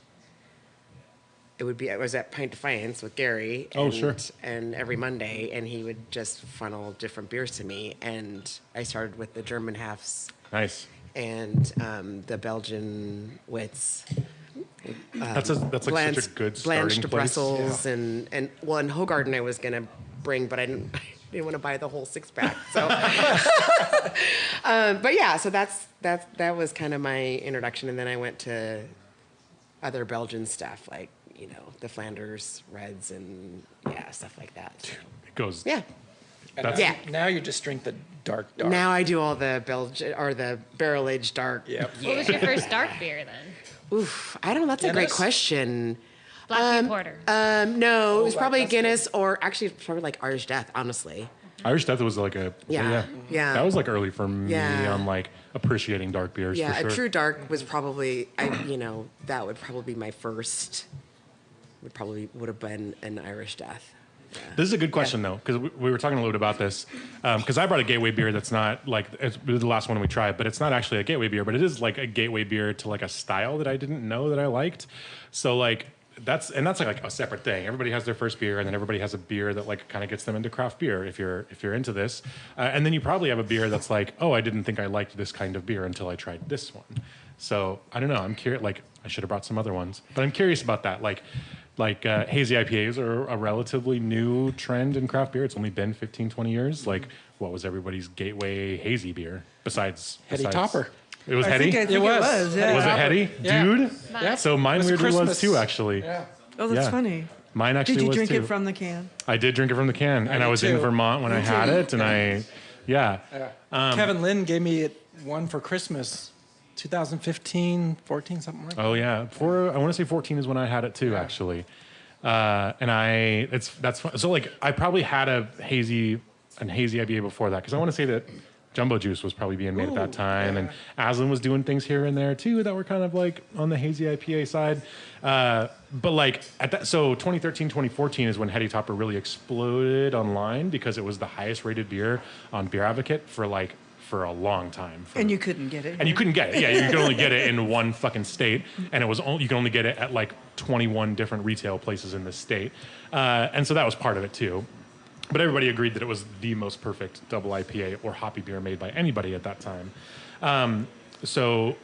I was at Pint Defiance with Gary. Oh, sure. And every Monday, and he would just funnel different beers to me. And I started with the German Halves Nice. and the Belgian wits. That's like such a good starting Blanched place. Brussels and Hogarden I was gonna bring, but I didn't want to buy the whole 6-pack. So, but yeah, so that was kind of my introduction, and then I went to other Belgian stuff like the Flanders Reds and stuff like that. So, It goes. yeah. That's, Yeah. Now you just drink the dark. Now I do all the Belgian or the barrel aged dark. Yep. What was your first dark beer then? Oof, I don't know. That's a great Guinness? question. Black Porter. No, it was Black probably Dust. Guinness or actually probably like Irish Death, honestly. Irish Death was like a Yeah. That was like early for me Yeah. on like appreciating dark beers. Yeah, for sure. a true dark was probably that would probably be my first. Would have been an Irish Death. This is a good question though, because we were talking a little bit about this. Because I brought a gateway beer that's not like it's the last one we tried, but it's not actually a gateway beer, but it is like a gateway beer to like a style that I didn't know that I liked. So like that's like a separate thing. Everybody has their first beer, and then everybody has a beer that like kind of gets them into craft beer if you're into this. And then you probably have a beer that's like, oh, I didn't think I liked this kind of beer until I tried this one. So I don't know. I'm curious. Like I should have brought some other ones, but I'm curious about that. Like hazy IPAs are a relatively new trend in craft beer. It's only been 15, 20 years. Like, what was everybody's gateway hazy beer besides Heady Topper. It was I Heady? think it was. Yeah. Was it Heady? Yeah. Dude? Yep. So mine It was weirdly was Christmas. too, actually. Yeah. Oh, that's Yeah. funny. Mine actually Did you was drink too. it from the can? I did drink it from the can, and I did was in too. Vermont when I had it, and yeah. Kevin Lynn gave me one for Christmas, 2015, 14, something like that. Oh yeah, I want to say 14 is when I had it too, actually. And that's fun. So like I probably had an hazy IPA before that, because I want to say that Jumbo Juice was probably being made at that time, and Aslan was doing things here and there too that were kind of like on the hazy IPA side. But like so 2013, 2014 is when Heady Topper really exploded online because it was the highest rated beer on Beer Advocate for a long time. And you couldn't get it. And you couldn't get it. Yeah, you could only get it in one fucking state, and you can only get it at like 21 different retail places in the state, and so that was part of it too. But everybody agreed that it was the most perfect double IPA or hoppy beer made by anybody at that time. So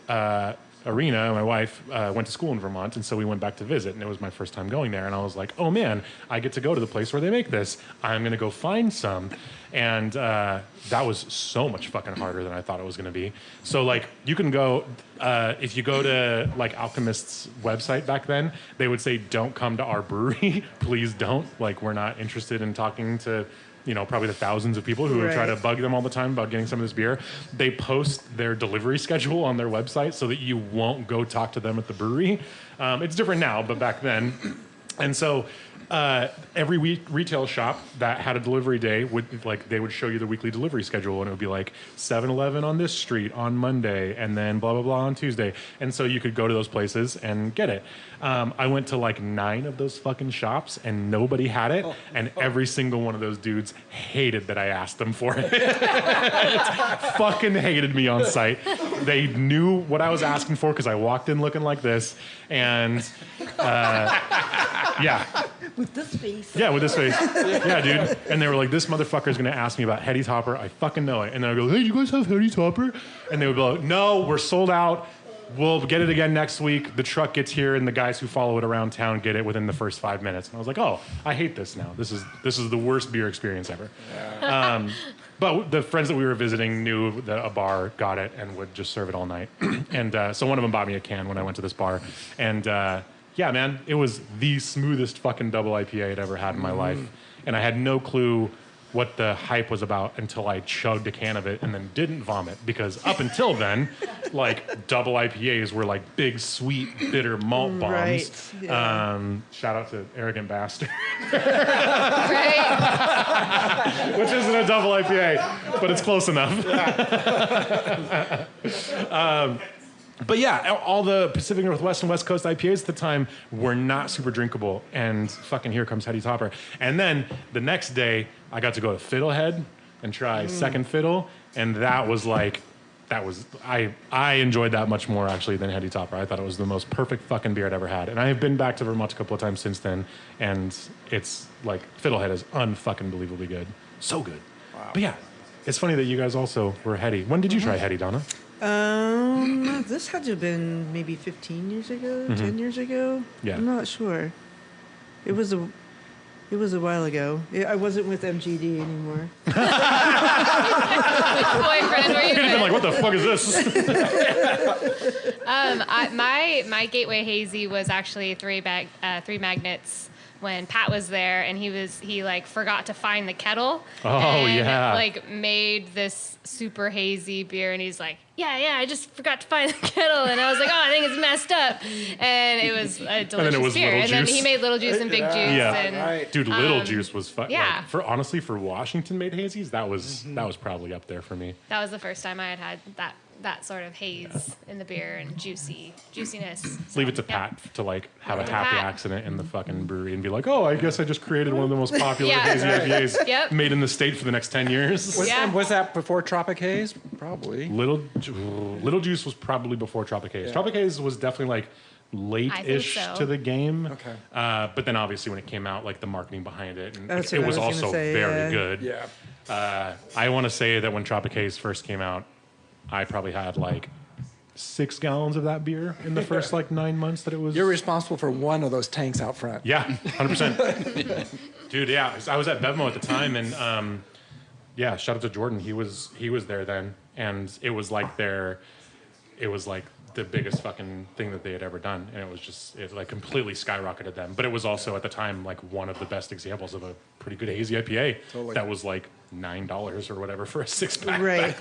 Arena, my wife, went to school in Vermont, and so we went back to visit, and it was my first time going there. And I was like, oh man, I get to go to the place where they make this. I'm going to go find some. And that was so much fucking harder than I thought it was going to be. So like you can go, if you go to like Alchemist's website back then, they would say, don't come to our brewery. Please don't. Like we're not interested in talking to, probably the thousands of people who try to bug them all the time about getting some of this beer. They post their delivery schedule on their website so that you won't go talk to them at the brewery. It's different now, but back then. And so every retail shop that had a delivery day they would show you the weekly delivery schedule, and it would be like 7-Eleven on this street on Monday, and then blah blah blah on Tuesday, and so you could go to those places and get it. I went to like 9 of those fucking shops, and nobody had it, and every single one of those dudes hated that I asked them for it. Fucking hated me on site. They knew what I was asking for because I walked in looking like this, and yeah. With this face. Yeah, with this face. Yeah, dude. And they were like, this motherfucker is going to ask me about Heady Topper. I fucking know it. And then I go, hey, you guys have Heady Topper? And they would be like, no, we're sold out. We'll get it again next week. The truck gets here, and the guys who follow it around town get it within the first 5 minutes. And I was like, oh, I hate this now. This is the worst beer experience ever. Yeah. But the friends that we were visiting knew that a bar got it and would just serve it all night. And so one of them bought me a can when I went to this bar. And yeah, man, it was the smoothest fucking double IPA I'd ever had in my life. And I had no clue what the hype was about until I chugged a can of it and then didn't vomit. Because up until then, like, double IPAs were like big, sweet, bitter malt bombs. Right. Yeah. Shout out to Arrogant Bastard. Right. Which isn't a double IPA, but it's close enough. But yeah, all the Pacific Northwest and West Coast IPAs at the time were not super drinkable. And fucking here comes Heady Topper. And then the next day, I got to go to Fiddlehead and try Second Fiddle. And that was like, I enjoyed that much more actually than Heady Topper. I thought it was the most perfect fucking beer I'd ever had. And I have been back to Vermont a couple of times since then. And it's like, Fiddlehead is unfucking believably good. So good. Wow. But yeah, it's funny that you guys also were Heady. When did you try Heady, Donna? This had to have been maybe 15 years ago, 10 years ago. Yeah. I'm not sure. It was a while ago. I wasn't with MGD anymore. Boyfriend, were you I'd been like, what the fuck is this? my Gateway Hazy was actually three magnets when Pat was there, and he like forgot to find the kettle. Oh, and, yeah. like made this super hazy beer, and he's like, yeah, I just forgot to find the kettle, and I was like, oh, I think it's messed up, and it was a delicious beer. And then he made Little Juice and Big Juice. Yeah, and, dude, Little Juice was fun. Yeah. Like, honestly, for Washington made hazies, that was probably up there for me. That was the first time I had that sort of haze in the beer and juiciness. So, Leave it to Pat to like have a happy accident in the fucking brewery and be like, oh, I guess I just created one of the most popular hazy IPAs made in the state for the next 10 years. Was that before Tropic Haze? Probably. Little Juice was probably before Tropic Haze. Yeah. Tropic Haze was definitely like late-ish to the game. Okay. But then obviously when it came out, like the marketing behind it, and That's it what I was was also gonna say, very good. Yeah. I want to say that when Tropic Haze first came out, I probably had like 6 gallons of that beer in the first like 9 months that it was. You're responsible for one of those tanks out front. Yeah, 100%. Dude, yeah, I was at Bevmo at the time, and yeah, shout out to Jordan. He was there then, and it was like the biggest fucking thing that they had ever done, and it like completely skyrocketed them. But it was also at the time like one of the best examples of a pretty good hazy IPA that was like $9 or whatever for a 6-pack. Right.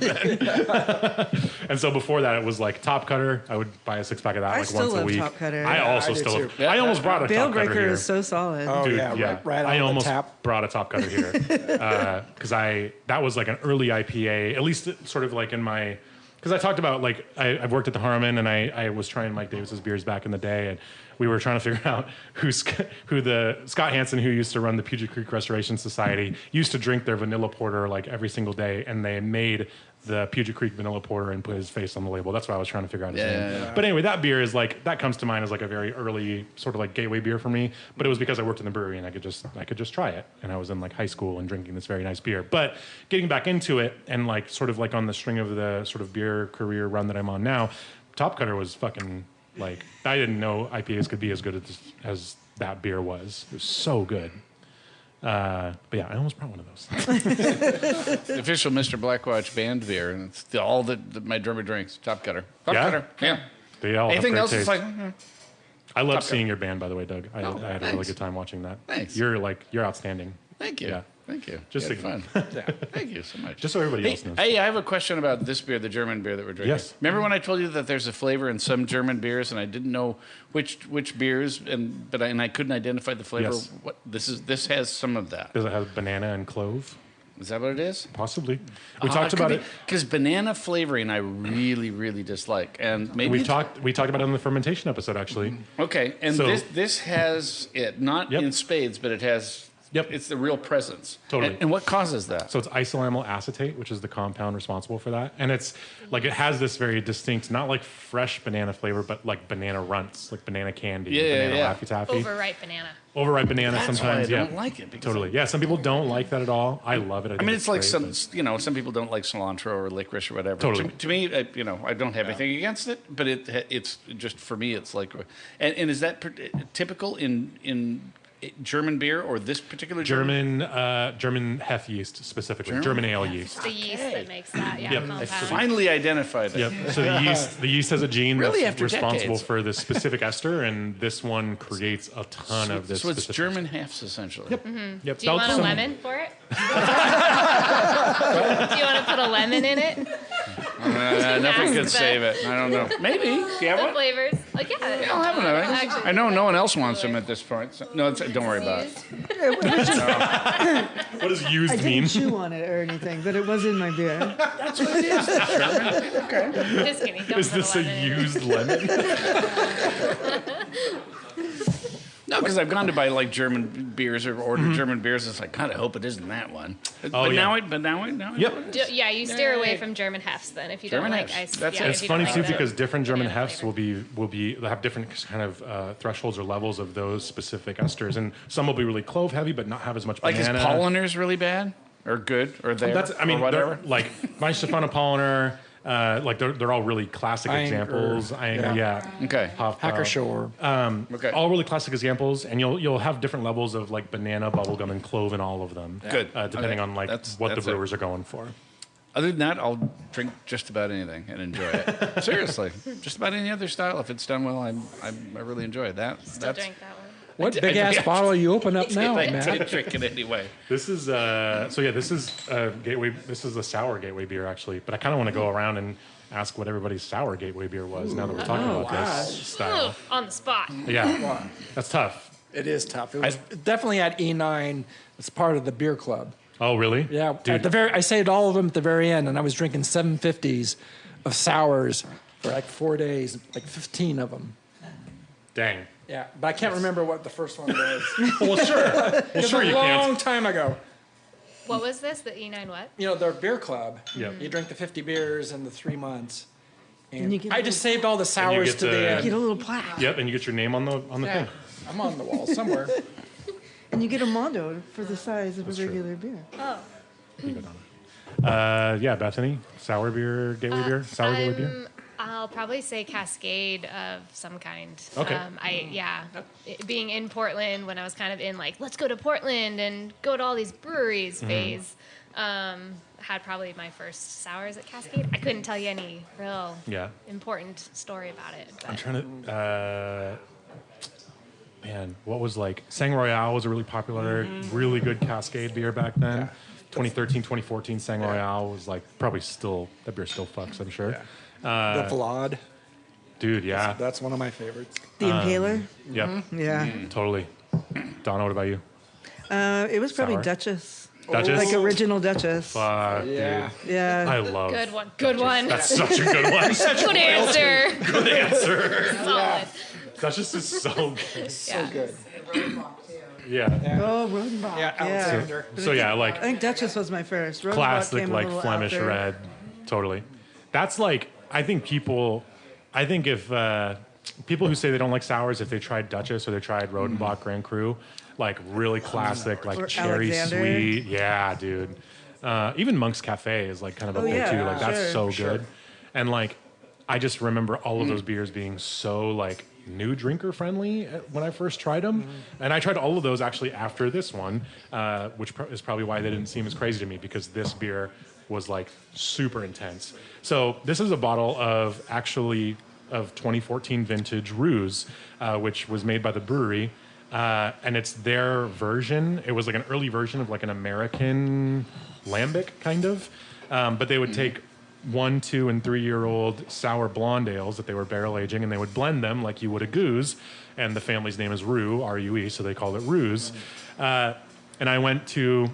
And so before that, it was like Top Cutter. I would buy a 6-pack of that like once a week. Top Cutter. I also I do still. too. I almost brought a Bale Top Cutter Breaker here. is so solid. Oh, Dude, yeah, right I on almost the tap. brought a Top Cutter here because that was like an early IPA, at least sort of like in my. Because I talked about like I've worked at the Harmon and I was trying Mike Davis's beers back in the day, and we were trying to figure out who the Scott Hansen, who used to run the Puget Creek Restoration Society, used to drink their vanilla porter like every single day, and they made the Puget Creek vanilla porter and put his face on the label. That's what I was trying to figure out his name. Yeah. But anyway, that beer is like that comes to mind as like a very early sort of like gateway beer for me. But it was because I worked in the brewery and I could just try it. And I was in like high school and drinking this very nice beer. But getting back into it and like sort of like on the string of the sort of beer career run that I'm on now, Top Cutter was fucking like I didn't know IPAs could be as good as that beer was. It was so good. But yeah, I almost brought one of those. The official Mr. Blackwatch band beer, and it's all that my drummer drinks. Top Cutter. Top Cutter. Yeah. They all Anything have else great is taste. like. I love Top seeing your band, by the way, Doug. I had a really thanks. good time watching that. Thanks. You're outstanding. Thank you. Yeah. Thank you. Just You had so- fun. Thank you so much. Just so everybody else knows. Hey, I have a question about this beer, the German beer that we're drinking. Yes. Remember when I told you that there's a flavor in some German beers, and I didn't know which beers, but I couldn't identify the flavor. Yes. What this has some of that. Does it have banana and clove? Is that what it is? Possibly. We talked about it. Because banana flavoring I really, really dislike, and maybe We talked about it in the fermentation episode, actually. Okay, and So- this has it not Yep. in spades, but it has. Yep. It's the real presence. Totally. And what causes that? So it's isoamyl acetate, which is the compound responsible for that. And it's like it has this very distinct, not like fresh banana flavor, but like banana runts, like banana candy, banana Laffy Taffy. Overripe banana. Overripe banana That's sometimes, why I yeah. don't like it. Because Totally. Yeah, some people don't like that at all. I love it. I mean, it's like great, some people don't like cilantro or licorice or whatever. Totally. To me, I don't have anything against it, but it's just for me, it's like, and is that typical in German beer or this particular German Hefe yeast specifically, German ale yeast. It's the yeast that makes that, Yep. compound. Finally identified it. Yep. So the yeast has a gene Really, that's after responsible decades. for this specific ester, and this one creates a ton of this. So it's specific German hefts essentially. Yep. Yep. Do you want a Some- lemon for it? Do you want to put a lemon in it? Nothing asked, could but- save it. I don't know. Maybe. Do you have The one? flavors. Like, yeah. I'll have another. Actually, I know no one else wants them at this point. So, no, don't worry about it. What does I used didn't mean? chew on it or anything, but it was in my beer. That's what it is. German. Okay. Just kidding. Don't Is put this a a lemon in it. used lemon? No, because I've gone to buy like German beers or order German beers. It's like, God, I hope it isn't that one. But yeah. now I. Yep. Yeah, you steer away from German hefts then if you German don't like hefts. ice. That's yeah, it. if It's you don't funny like too the because different German banana hefts flavor. they'll have different kind of thresholds or levels of those specific esters, and some will be really clove heavy but not have as much Like, banana. is Polliners really bad or good or there? Or or whatever. like Weihenstephaner Polliner. Like they're all really classic Iron- examples. yeah. Okay. Hacker Shore. Okay. All really classic examples, and you'll have different levels of like banana, bubblegum, and clove in all of them. Good. Depending Okay. on like That's what the it. brewers are going for. Other than that, I'll drink just about anything and enjoy it. Seriously, just about any other style. If it's done well, I really enjoy it. Still drink that one. What big ass bottle you open up now, I Matt? did drink it anyway. This is this is gateway. This is a sour gateway beer actually, but I kind of want to go around and ask what everybody's sour gateway beer was. Now that we're talking about this style, Ooh, on the spot. yeah, that's tough. It is tough. It was definitely at E9. It's part of the beer club. Oh really? Yeah, dude. at the very, I saved all of them at the very end, and I was drinking 750s of sours for like 4 days, like 15 of them. Dang. Yeah, but I can't remember what the first one was. Well, sure. Well, sure you a long can't. time ago. What was this? The E9 what? You know, their beer club. Yep. You drink the 50 beers in the 3 months. And you get I a just saved all the sours get to the the- end. Get a little plaque. Yep, and you get your name on the Yeah, thing. I'm on the wall somewhere. And you get a mondo for the size of a true. regular beer. Oh. Yeah, Bethany, sour beer, gateway beer, sour gateway beer. I'll probably say Cascade of some kind. Okay. Being in Portland when I was kind of in like, let's go to Portland and go to all these breweries phase. Had probably my first sours at Cascade. I couldn't tell you any real important story about it. But. I'm trying to. Man, what was like Sang Royale was a really popular, really good Cascade beer back then. Yeah. 2013, 2014, Sang Royale was like probably still, that beer still fucks, I'm sure. Yeah. The Vlad. Dude, yeah. That's one of my favorites. The Impaler. Yep. Yeah. Totally. Donna, what about you? It was probably Sour? Duchess. Duchess? Like original Duchess. Fuck, Yeah. dude. Yeah. I love Good one. Good one. That's such a good one. Good answer. Good answer. Solid. Duchess is so good. So good. Yeah. Oh, Rodenbach. Yeah, Alexander. So yeah, like I think Duchess was my first. Rodenbach classic, came a like little Flemish after. red. Totally. That's like, I think if people who say they don't like sours, if they tried Duchess or they tried Rodenbach Grand Cru, like really classic, like Or cherry Alexander. sweet. Yeah, dude. Even Monk's Cafe is like kind of up there too. Like that's so good. And like, I just remember all of those beers being so like new drinker friendly when I first tried them. And I tried all of those actually after this one, which is probably why they didn't seem as crazy to me, because this beer was like super intense. So this is a bottle of 2014 vintage Ruse, which was made by the brewery. And it's their version. It was like an early version of like an American lambic kind of. But they would take 1, 2, and 3-year-old sour blonde ales that they were barrel aging, and they would blend them like you would a goose. And the family's name is Rue, R-U-E, so they called it Ruse. And I went to,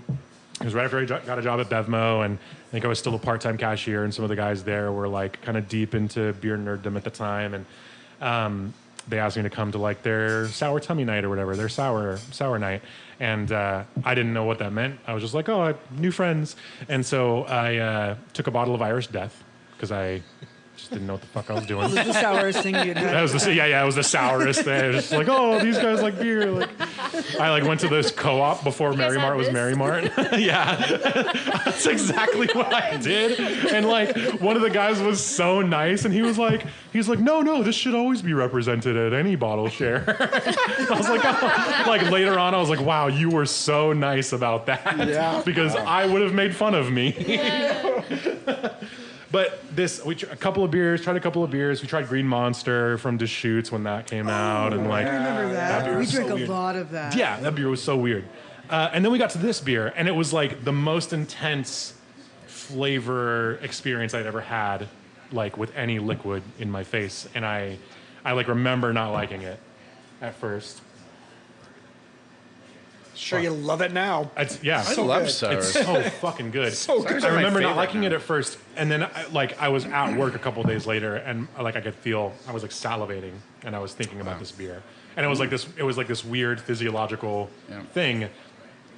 it was right after I got a job at Bevmo, and I think I was still a part-time cashier, and some of the guys there were like kind of deep into beer nerddom at the time. And they asked me to come to like their sour tummy night or whatever, their sour night. And I didn't know what that meant. I was just like, oh, new friends. And so I took a bottle of Irish Death because I just didn't know what the fuck I was doing. It was the sourest thing you'd had. That was it was the sourest thing. I was just like, oh, these guys like beer. Like, I like went to this co-op before Mary Mart was Mary Mart. Yeah, that's exactly what I did. And like, one of the guys was so nice, and he was like, no, this should always be represented at any bottle share. I was like, oh. Like later on, I was like, wow, you were so nice about that. Yeah, because I would have made fun of me. But tried a couple of beers. We tried Green Monster from Deschutes when that came out, and like, I remember that. We drank weird. a lot of that. Yeah, that beer was so weird. And then we got to this beer, and it was like the most intense flavor experience I'd ever had, like with any liquid in my face. And I like remember not liking it at first. Sure, you love it now. I love sours. It's so fucking good. So good. I remember not liking it at first, and then I was at work a couple of days later, and like I could feel I was like salivating, and I was thinking about this beer, and it was like this weird physiological thing,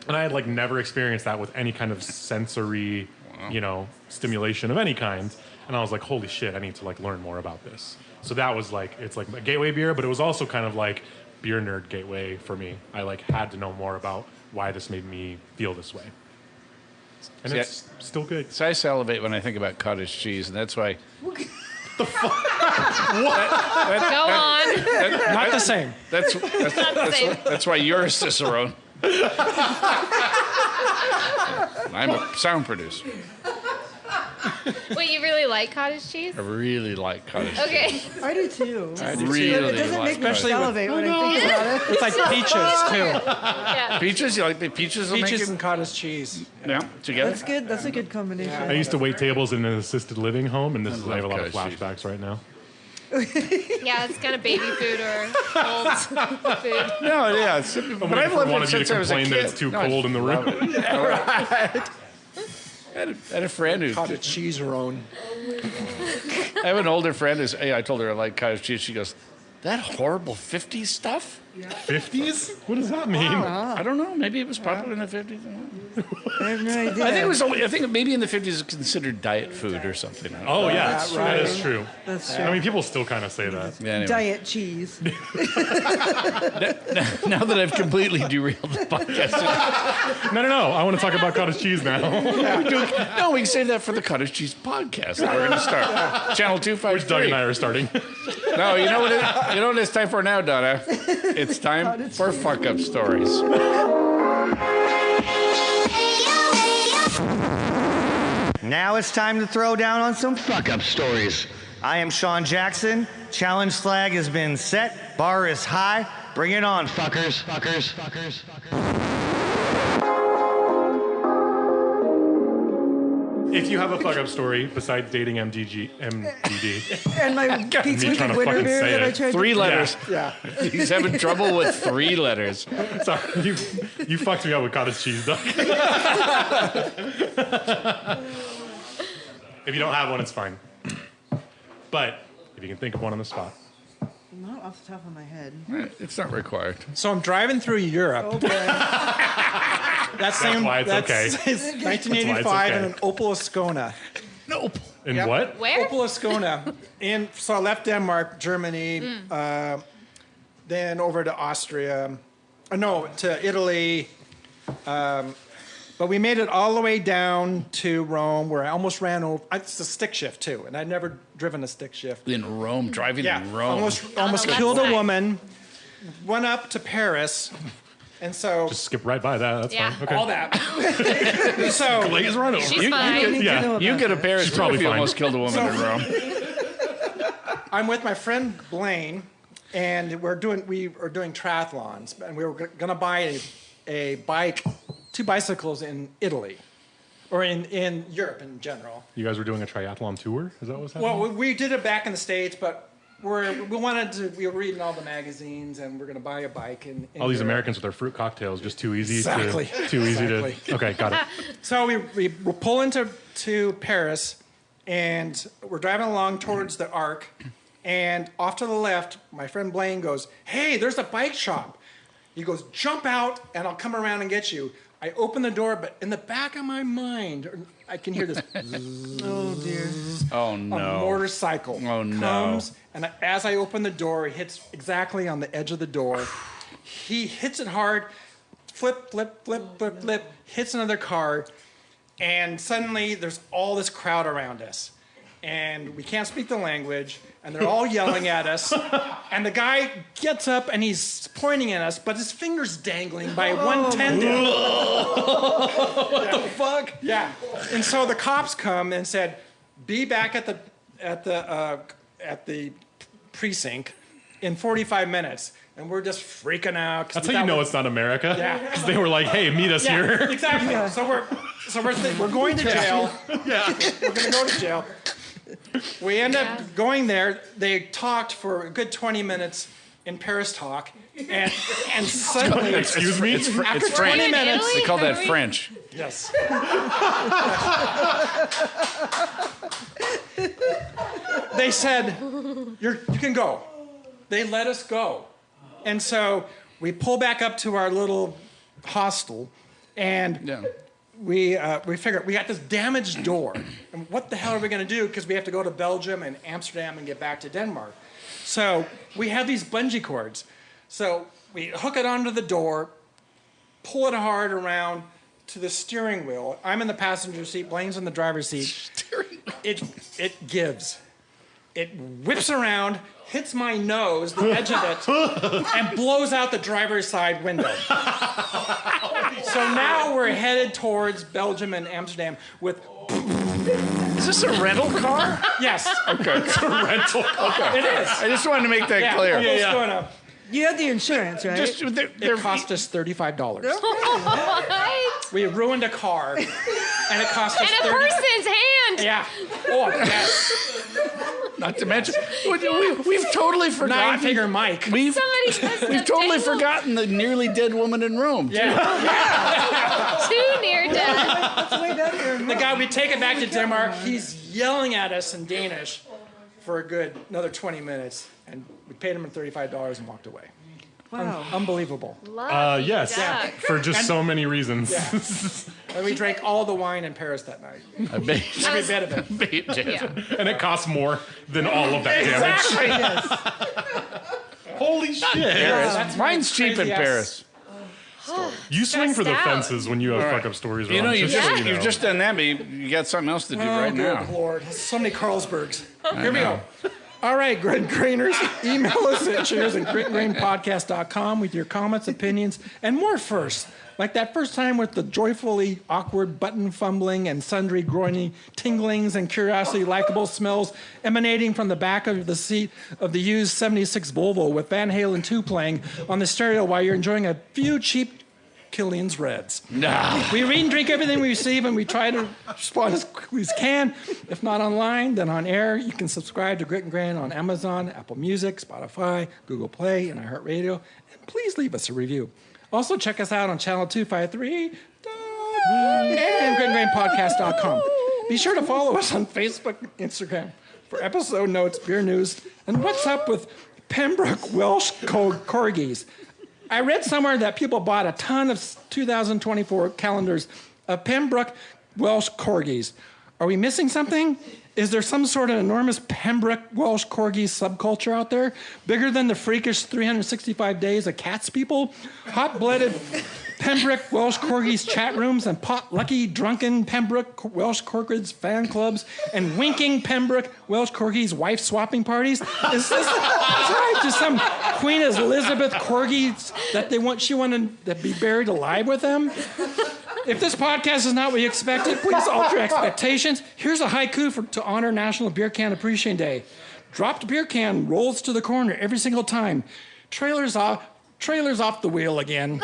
and I had like never experienced that with any kind of sensory, stimulation of any kind, and I was like, holy shit, I need to like learn more about this. So that was like, it's like a gateway beer, but it was also kind of like beer nerd gateway for me. I like had to know more about why this made me feel this way. And it's still good. So I salivate when I think about cottage cheese, and that's why. Go on. Not the same. That's why you're a Cicerone. I'm a sound producer. Wait, you really like cottage cheese? I really like cottage cheese. Okay. I do too. I It doesn't make me salivate when I think about it. It's like peaches too. Yeah. Peaches? You like the peaches? Peaches and cottage cheese. Yeah, together. That's good. That's a good combination. I used to wait tables in an assisted living home, and I have a lot of cottage cheese. flashbacks right now. Yeah, it's kind of baby food or old food. No, yeah. But I've loved one it of you to since I was a complain kid. that it's too cold in the room. I had a friend who. Cottage cheese roan. I have an older friend who's. I told her I like cottage cheese. She goes, "That horrible '50s stuff." 50s? What does that mean? I don't know. Maybe it was popular in the '50s. I have no idea. I think maybe in the '50s it was considered diet food or something. Oh, yeah, that is true. That's true. I mean, people still kind of say that. Yeah, anyway. Diet cheese. Now that I've completely derailed the podcast. No. I want to talk about cottage cheese now. No, we can save that for the cottage cheese podcast that we're going to start. Channel 253. Which Doug and I are starting. No, you know what it's time for now, Donna? It's time for fuck up stories. Now it's time to throw down on some fuck-up stories. I am Sean Jackson. Challenge flag has been set. Bar is high. Bring it on, fuckers. Fuckers. Fuckers. Fuckers. If you have a fuck-up story besides dating MDD, And my Pete's me trying Wicked to Winter fucking beer say that I it. tried 3 letters. Yeah. He's having trouble with 3 letters. sorry, you fucked me up with cottage cheese, Doug. If you don't have one, it's fine. But if you can think of one on the spot. Not off the top of my head. It's not required. So I'm driving through Europe. Okay. That's why it's okay. It's 1985 okay. in an Opel Ascona. Nope. And Yep. what? Where? Opel Ascona. So I left Denmark, Germany, then over to Austria. To Italy. But we made it all the way down to Rome, where I almost ran over. It's a stick shift too, and I'd never driven a stick shift. In Rome, driving in Rome. almost the killed left a side. woman. Went up to Paris, and so Just skip right by that. That's Yeah. fine. Okay. all that. so Blaze right over. She's fine. Yeah. You get a Paris She's too probably if you fine. almost killed a woman in Rome. I'm with my friend Blaine, and we are doing triathlons, and we were going to buy a bike, 2 bicycles in Italy, or in Europe in general. You guys were doing a triathlon tour? Is that what's happening? Well, we did it back in the States, but we were reading all the magazines, and we're going to buy a bike in all these Europe. Americans with their fruit cocktails, just too easy Exactly. too easy Exactly. to. Okay, got it. So we pull into Paris, and we're driving along towards the Arc, and off to the left, my friend Blaine goes, "Hey, there's a bike shop." He goes, "Jump out, and I'll come around and get you." I open the door, but in the back of my mind, I can hear this. Oh, dear. Oh, A no. motorcycle Oh, no. comes, and as I open the door, it hits exactly on the edge of the door. He hits it hard, flip, flip, flip, flip, flip, hits another car, and suddenly there's all this crowd around us. And we can't speak the language, and they're all yelling at us. And the guy gets up, and he's pointing at us, but his finger's dangling by one tendon. What the fuck? Yeah. And so the cops come and said, "Be back at the precinct in 45 minutes." And we're just freaking out. That's how you know it's not America. Yeah. Because they were like, "Hey, meet us Yeah, here." exactly. So we're going to jail. Yeah. We're going to go to jail. We end up going there. They talked for a good 20 minutes in Paris talk, and suddenly, Excuse me. after It's 20 French. minutes, They call that French. yes. They said, you can go. They let us go. And so we pull back up to our little hostel, and Yeah. we figured we got this damaged door. And what the hell are we going to do? Because we have to go to Belgium and Amsterdam and get back to Denmark. So we have these bungee cords. So we hook it onto the door, pull it hard around to the steering wheel. I'm in the passenger seat, Blaine's in the driver's seat. It gives. It whips around, hits my nose, the edge of it, and blows out the driver's side window. So now we're headed towards Belgium and Amsterdam with... Is this a rental car? Yes. Okay. It's a rental car. It is. I just wanted to make that Yeah, clear. Opel's going up. You had the insurance, right? Just, It cost us $35. What? We ruined a car, and it cost us In a person's hand. Yeah. Oh, yes. Not to mention, we've totally forgotten. 9-figure Mike. We've Somebody we've totally forgotten the nearly dead woman in Rome. Yeah. Too near death. That's way down here. The guy, we take it back to Denmark. He's yelling at us in Danish for another 20 minutes, and we paid him $35 and walked away. Wow. Unbelievable. Yes. duck. For just so many reasons. Yeah. And we drank all the wine in Paris that night. I bet. Every bit of it. Yeah. And it costs more than all of that damage. Exactly. Holy shit. Paris. That's Mine's cheap in crazy ass- Paris. You swing for the Stressed out. fences when you have fuck-up stories. You know, Ron, you've just so just, you know. you've just done that, but you got something else to do right Oh, good now. Lord. So many Carlsbergs. Here we go. All right, Grit and Grainers, email us at cheers@gritandgrainpodcast.com with your comments, opinions, and more first. Like that first time with the joyfully awkward button fumbling and sundry groiny tinglings and curiosity likable smells emanating from the back of the seat of the used 76 Volvo with Van Halen 2 playing on the stereo while you're enjoying a few cheap Killian's Reds. No. We read and drink everything we receive, and we try to respond as quickly as can. If not online, then on air. You can subscribe to Grit and Grain on Amazon, Apple Music, Spotify, Google Play, and iHeartRadio. And please leave us a review. Also, check us out on Channel 253 and gritandgrainpodcast.com. Be sure to follow us on Facebook and Instagram for episode notes, beer news, and what's up with Pembroke Welsh Corgis. I read somewhere that people bought a ton of 2024 calendars of Pembroke Welsh Corgis. Are we missing something? Is there some sort of enormous Pembroke Welsh Corgi subculture out there? Bigger than the freakish 365 days of cats people? Hot-blooded Pembroke Welsh Corgis chat rooms and pot-lucky drunken Pembroke Welsh Corgis fan clubs and winking Pembroke Welsh Corgis wife swapping parties? Is this tied to some Queen Elizabeth Corgis that she wanted to be buried alive with them? If this podcast is not what you expected, please alter expectations. Here's a haiku to honor National Beer Can Appreciation Day. Dropped beer can rolls to the corner every single time. Trailers off the wheel again.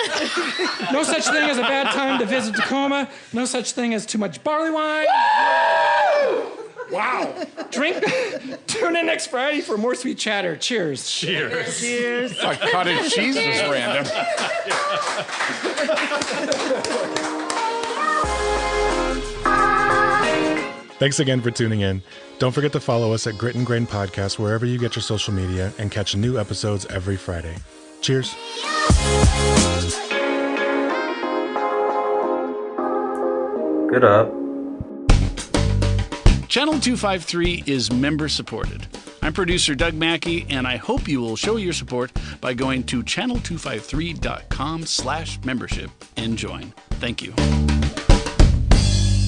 No such thing as a bad time to visit Tacoma. No such thing as too much barley wine. Wow. Tune in next Friday for more sweet chatter. Cheers. Cheers. Cheers. Like cottage cheese was random. Thanks again for tuning in. Don't forget to follow us at Grit and Grain Podcast wherever you get your social media and catch new episodes every Friday. Cheers. Good up. Channel 253 is member supported. I'm producer Doug Mackey, and I hope you will show your support by going to channel253.com/membership and join. Thank you.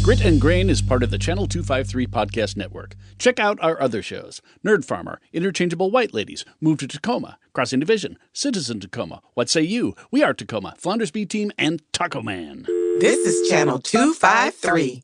Grit and Grain is part of the Channel 253 podcast network. Check out our other shows: Nerd Farmer, Interchangeable White Ladies, Move to Tacoma, Crossing Division, Citizen Tacoma, What Say You, We Are Tacoma, Flounders B Team, and Taco Man. This is Channel 253.